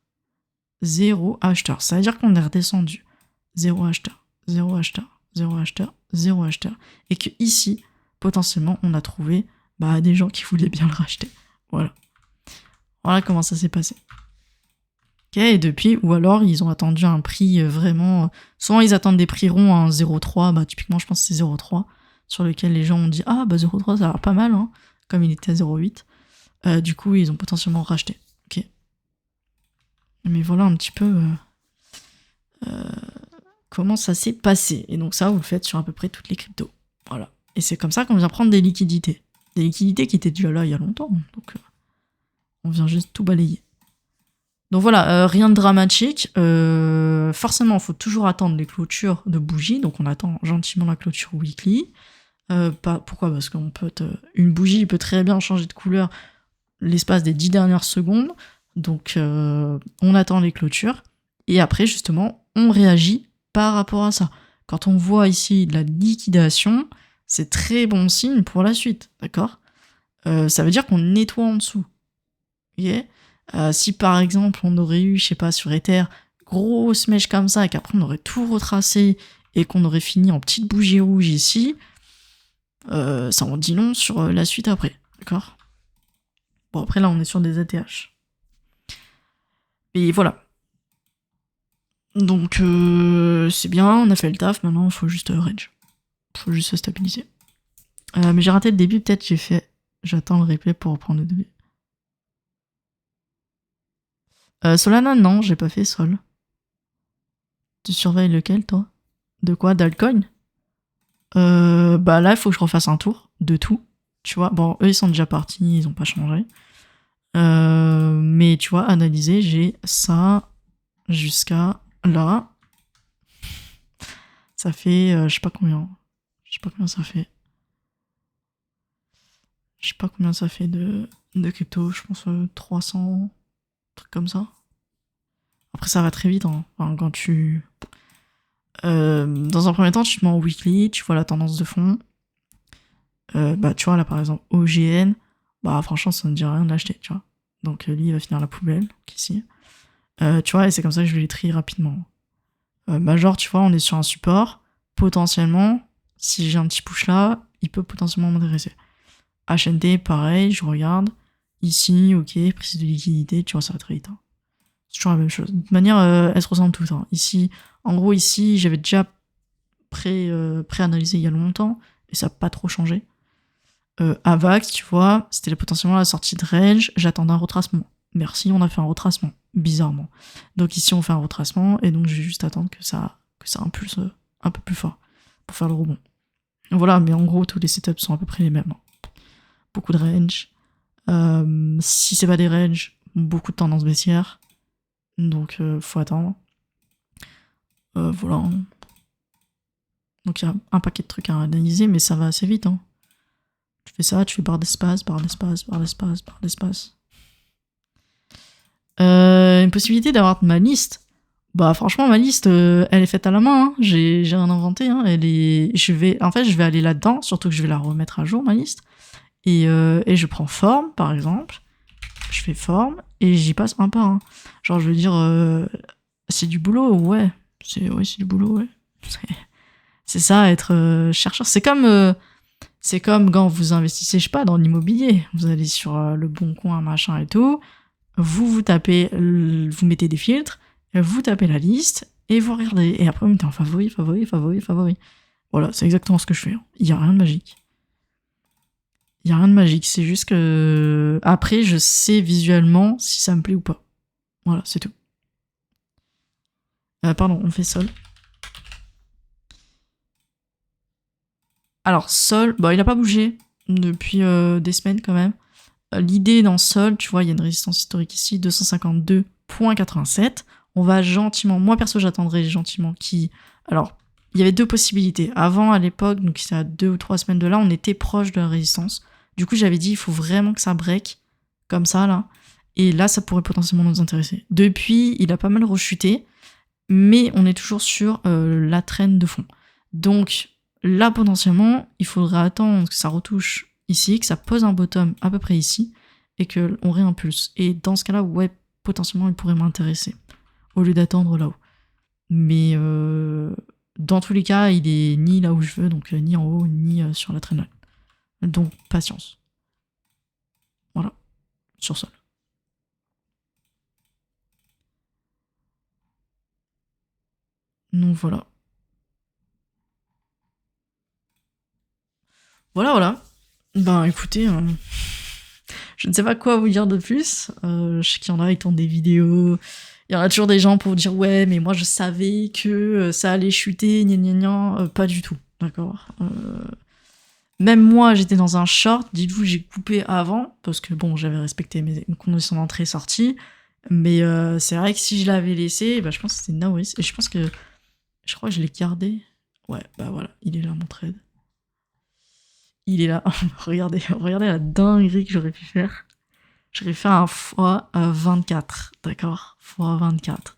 0 acheteur. Ça veut dire qu'on est redescendu. 0 acheteur, 0 acheteur, 0 acheteur, 0 acheteur. Et que ici, potentiellement, on a trouvé des gens qui voulaient bien le racheter. Voilà. Voilà comment ça s'est passé. Ok, et depuis, ou alors ils ont attendu un prix vraiment... Souvent ils attendent des prix ronds à 0,3, typiquement je pense que c'est 0,3, sur lequel les gens ont dit « Ah, 0,3 ça a l'air pas mal, hein », comme il était à 0,8. Du coup, ils ont potentiellement racheté. Ok. Mais voilà un petit peu comment ça s'est passé. Et donc ça, vous le faites sur à peu près toutes les cryptos. Voilà. Et c'est comme ça qu'on vient prendre des liquidités. Des liquidités qui étaient déjà là il y a longtemps. Donc on vient juste tout balayer. Donc voilà, rien de dramatique. Forcément, il faut toujours attendre les clôtures de bougies. Donc on attend gentiment la clôture weekly. Pourquoi? Parce qu'on peut une bougie peut très bien changer de couleur l'espace des 10 dernières secondes. Donc on attend les clôtures. Et après, justement, on réagit par rapport à ça. Quand on voit ici de la liquidation, c'est très bon signe pour la suite. D'accord? Ça veut dire qu'on nettoie en dessous. Ok? Si par exemple on aurait eu, je sais pas, sur Ether, grosse mèche comme ça, et qu'après on aurait tout retracé, et qu'on aurait fini en petite bougie rouge ici, ça en dit long sur la suite après, d'accord? Bon, après là on est sur des ATH. Et voilà. Donc c'est bien, on a fait le taf, maintenant il faut juste range. Il faut juste se stabiliser. Mais j'ai raté le début, peut-être j'ai fait... J'attends le replay pour reprendre le début. Solana, non, j'ai pas fait Sol. Tu surveilles lequel, toi? De quoi? D'Altcoin? Là, il faut que je refasse un tour de tout. Tu vois, bon, eux, ils sont déjà partis, ils ont pas changé. Mais tu vois, analyser, j'ai ça jusqu'à là. Ça fait, je sais pas combien ça fait. Je sais pas combien ça fait de crypto, je pense 300, trucs comme ça. Après, ça va très vite, hein. Enfin, quand tu... dans un premier temps, tu te mets en weekly, tu vois la tendance de fond. Bah, tu vois, là, par exemple, OGN, bah, franchement, ça ne dit rien de l'acheter, tu vois. Donc, lui, il va finir à la poubelle, donc ici. Tu vois, et c'est comme ça que je vais les trier rapidement. Major, tu vois, on est sur un support. Potentiellement, si j'ai un petit push là, il peut potentiellement m'intéresser. HNT, pareil, je regarde. Ici, ok, prise de liquidité, tu vois, ça va très vite. Hein. C'est toujours la même chose. De toute manière, elles se ressemblent toutes. Hein. Ici, en gros, ici, j'avais déjà pré-analysé il y a longtemps, et ça n'a pas trop changé. Avax, tu vois, c'était potentiellement la sortie de range, j'attendais un retracement. Merci, on a fait un retracement, bizarrement. Donc ici, on fait un retracement, et donc je vais juste attendre que ça impulse un peu plus fort pour faire le rebond. Voilà, mais en gros, tous les setups sont à peu près les mêmes. Beaucoup de range. Si c'est pas des range, beaucoup de tendance baissière. Donc, faut attendre. Voilà. Donc, il y a un paquet de trucs à analyser, mais ça va assez vite. Hein. Tu fais ça, tu fais barre d'espace, barre d'espace, barre d'espace, barre d'espace. Une possibilité d'avoir ma liste. Bah franchement ma liste elle est faite à la main, hein. J'ai rien inventé, hein. Je vais aller là-dedans, surtout que je vais la remettre à jour ma liste. Et je prends forme par exemple, je fais forme et j'y passe un par un. Genre je veux dire c'est du boulot, ouais. C'est du boulot, ouais. C'est ça être chercheur, c'est comme quand vous investissez, je sais pas, dans l'immobilier, vous allez sur le bon coin machin et tout. Vous tapez, vous mettez des filtres, vous tapez la liste, et vous regardez. Et après, vous mettez en favori, favori, favori, favori. Voilà, c'est exactement ce que je fais. Il n'y a rien de magique. Il n'y a rien de magique, c'est juste que... Après, je sais visuellement si ça me plaît ou pas. Voilà, c'est tout. Pardon, on fait sol. Alors, sol, bah, il n'a pas bougé depuis des semaines quand même. L'idée dans sol, tu vois, il y a une résistance historique ici, 252,87. On va gentiment, moi perso j'attendrai gentiment Alors, il y avait deux possibilités. Avant, à l'époque, donc c'est à 2 ou 3 semaines de là, on était proche de la résistance. Du coup, j'avais dit, il faut vraiment que ça break, comme ça, là. Et là, ça pourrait potentiellement nous intéresser. Depuis, il a pas mal rechuté, mais on est toujours sur la traîne de fond. Donc, là, potentiellement, il faudrait attendre que ça retouche ici, que ça pose un bottom à peu près ici, et qu'on réimpulse. Et dans ce cas-là, ouais, potentiellement, il pourrait m'intéresser, au lieu d'attendre là-haut. Mais dans tous les cas, il est ni là où je veux, donc ni en haut, ni sur la traîne. Donc, patience. Voilà, sur sol. Donc voilà. Voilà. Ben écoutez, je ne sais pas quoi vous dire de plus. Je sais qu'il y en a qui tournent des vidéos. Il y en a toujours des gens pour dire ouais, mais moi je savais que ça allait chuter, gna gna gna. Pas du tout, d'accord. Même moi, j'étais dans un short. Dites-vous, j'ai coupé avant parce que bon, j'avais respecté mes conditions d'entrée-sortie. Mais c'est vrai que si je l'avais laissé, bah, je pense que c'était Nawis. Et je crois que je l'ai gardé. Ouais, bah voilà, il est là mon trade. Il est là. regardez la dinguerie que j'aurais pu faire. J'aurais fait un x24, d'accord, x24.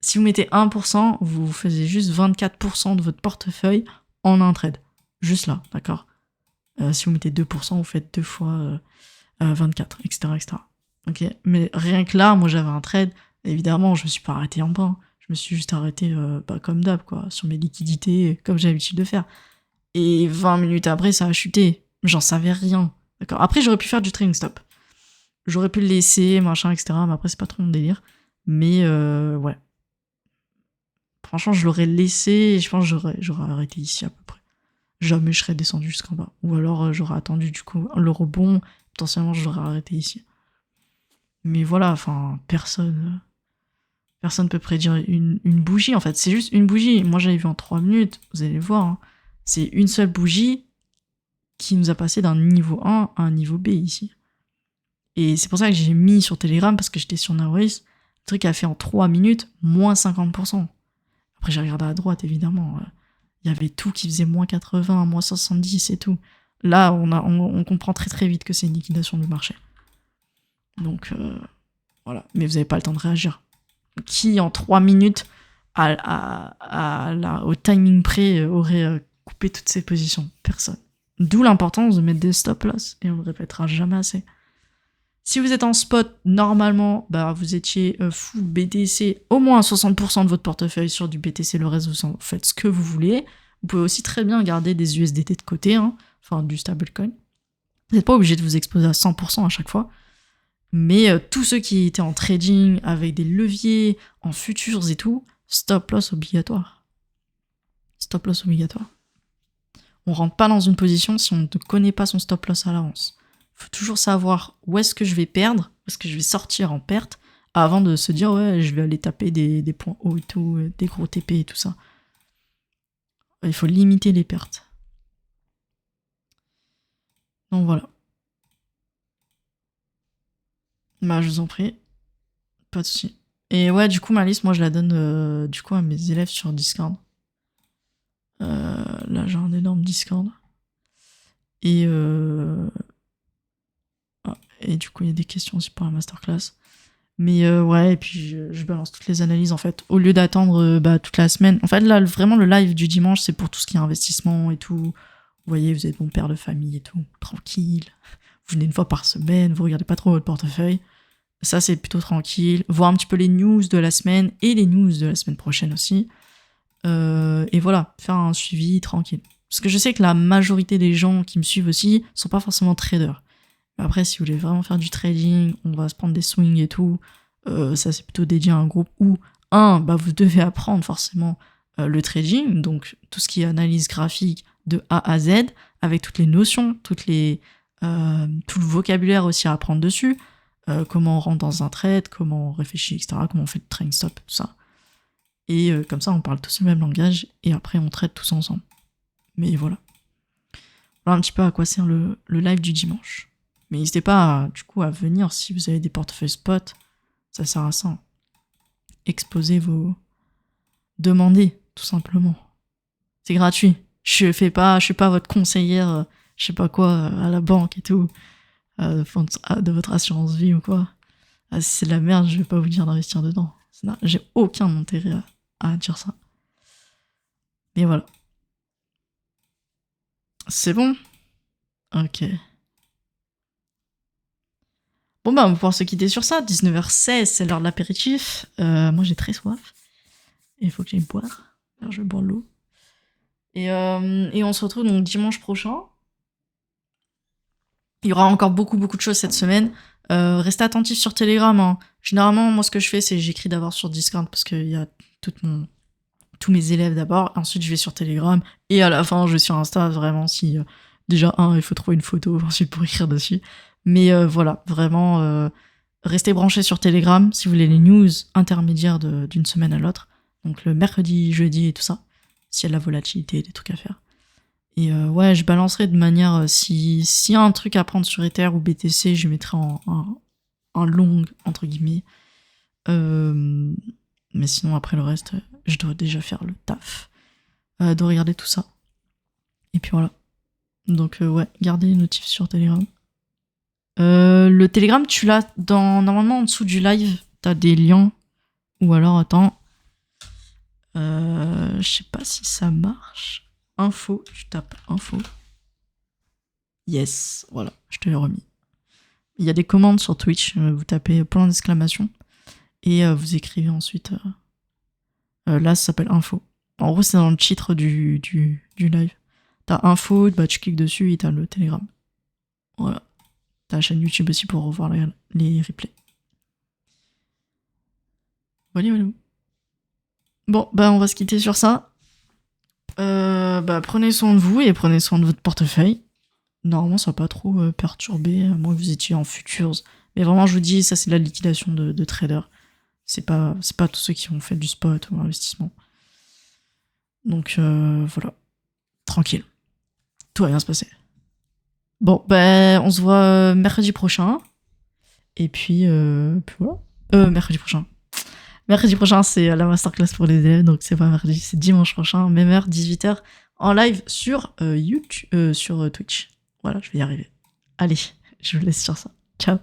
Si vous mettez 1%, vous faisiez juste 24% de votre portefeuille en un trade. Juste là, d'accord. Si vous mettez 2%, vous faites 2 fois 24, etc., etc. Ok. Mais rien que là, moi j'avais un trade. Évidemment, je me suis pas arrêté en bas. Je me suis juste arrêté comme d'hab, quoi, sur mes liquidités, comme j'ai l'habitude de faire. Et 20 minutes après, ça a chuté. J'en savais rien. D'accord. Après, j'aurais pu faire du trading stop. J'aurais pu le laisser, machin, etc. Mais après, c'est pas trop mon délire. Mais ouais. Franchement, je l'aurais laissé et je pense que j'aurais arrêté ici à peu près. Jamais je serais descendu jusqu'en bas. Ou alors j'aurais attendu du coup le rebond. Potentiellement, j'aurais arrêté ici. Mais voilà, enfin, personne peut prédire une bougie en fait. C'est juste une bougie. Moi, j'avais vu en 3 minutes. Vous allez voir. Hein. C'est une seule bougie qui nous a passé d'un niveau 1 à un niveau B ici. Et c'est pour ça que j'ai mis sur Telegram, parce que j'étais sur Nawris, le truc a fait en 3 minutes, moins 50%. Après, j'ai regardé à droite, évidemment. Il y avait tout qui faisait moins 80, moins 70 et tout. Là, on comprend très très vite que c'est une liquidation du marché. Donc, voilà. Mais vous n'avez pas le temps de réagir. Qui, en 3 minutes, au timing près, aurait coupé toutes ses positions? Personne. D'où l'importance de mettre des stop-loss. Et on le répétera jamais assez. Si vous êtes en spot, normalement, vous étiez full BTC, au moins 60% de votre portefeuille sur du BTC, le reste, vous en faites ce que vous voulez. Vous pouvez aussi très bien garder des USDT de côté, enfin du stablecoin. Vous n'êtes pas obligé de vous exposer à 100% à chaque fois. Mais tous ceux qui étaient en trading, avec des leviers, en futures et tout, stop loss obligatoire. Stop loss obligatoire. On rentre pas dans une position si on ne connaît pas son stop loss à l'avance. Il faut toujours savoir où est-ce que je vais perdre, où est-ce que je vais sortir en perte, avant de se dire ouais, je vais aller taper des points hauts et tout, des gros TP et tout ça. Il faut limiter les pertes. Donc voilà. Je vous en prie. Pas de soucis. Et ouais, du coup, ma liste, moi, je la donne du coup à mes élèves sur Discord. Là, j'ai un énorme Discord. Et du coup, il y a des questions aussi pour la masterclass. Mais ouais, et puis je balance toutes les analyses, en fait. Au lieu d'attendre toute la semaine. En fait, là, vraiment, le live du dimanche, c'est pour tout ce qui est investissement et tout. Vous voyez, vous êtes bon père de famille et tout. Tranquille. Vous venez une fois par semaine, vous regardez pas trop votre portefeuille. Ça, c'est plutôt tranquille. Voir un petit peu les news de la semaine et les news de la semaine prochaine aussi. Et voilà, faire un suivi tranquille. Parce que je sais que la majorité des gens qui me suivent aussi sont pas forcément traders. Après, si vous voulez vraiment faire du trading, on va se prendre des swings et tout. Ça, c'est plutôt dédié à un groupe où, vous devez apprendre forcément le trading, donc tout ce qui est analyse graphique de A à Z, avec toutes les notions, tout le vocabulaire aussi à apprendre dessus. Comment on rentre dans un trade, comment on réfléchit, etc., comment on fait le trading stop, tout ça. Et comme ça, on parle tous le même langage, et après, on trade tous ensemble. Mais voilà. Voilà un petit peu à quoi sert le live du dimanche. Mais n'hésitez pas, du coup, à venir si vous avez des portefeuilles spot. Ça sert à ça. Exposez vos... Demandez, tout simplement. C'est gratuit. Je suis pas votre conseillère, je sais pas quoi, à la banque et tout. De votre assurance vie ou quoi. Si c'est de la merde, je vais pas vous dire d'investir dedans. J'ai aucun intérêt à dire ça. Mais voilà. C'est bon? Ok. Bon on va pouvoir se quitter sur ça. 19h16, c'est l'heure de l'apéritif. Moi j'ai très soif. Et il faut que j'aille boire. Alors je vais boire l'eau. Et on se retrouve donc dimanche prochain. Il y aura encore beaucoup de choses cette semaine. Restez attentifs sur Telegram. Généralement, moi, ce que je fais, c'est j'écris d'abord sur Discord parce qu'il y a tous mes élèves d'abord. Ensuite, je vais sur Telegram. Et à la fin, je vais sur Insta, vraiment, si... déjà, il faut trouver une photo ensuite pour écrire dessus. Mais voilà, vraiment, restez branchés sur Telegram si vous voulez les news intermédiaires d'une semaine à l'autre. Donc le mercredi, jeudi et tout ça. S'il y a de la volatilité, des trucs à faire. Et ouais, je balancerai de manière... S'il y a un truc à prendre sur Ether ou BTC, je mettrai en long, entre guillemets. Mais sinon, après le reste, je dois déjà faire le taf de regarder tout ça. Et puis voilà. Donc ouais, gardez les notifs sur Telegram. Le Telegram, tu l'as normalement en dessous du live. T'as des liens. Ou alors, attends. Je sais pas si ça marche. Info, tu tapes info. Yes, voilà, je te l'ai remis. Il y a des commandes sur Twitch, vous tapez plein d'exclamations et vous écrivez ensuite. Là, ça s'appelle info. En gros, c'est dans le titre du live. T'as info, tu cliques dessus et t'as le Telegram. Voilà. T'as la chaîne YouTube aussi pour revoir les replays. Voilà. Bon, on va se quitter sur ça. Prenez soin de vous et prenez soin de votre portefeuille. Normalement, ça va pas trop perturber, à moins que vous étiez en futures. Mais vraiment, je vous dis, ça c'est de la liquidation de traders. C'est pas tous ceux qui ont fait du spot ou investissement. Donc voilà. Tranquille. Tout va bien se passer. Bon, on se voit mercredi prochain. Et puis voilà. Mercredi prochain. Mercredi prochain, c'est la masterclass pour les élèves, donc c'est pas mercredi, c'est dimanche prochain, même heure, 18h, en live sur YouTube, sur Twitch. voilà, je vais y arriver. Allez, je vous laisse sur ça. Ciao.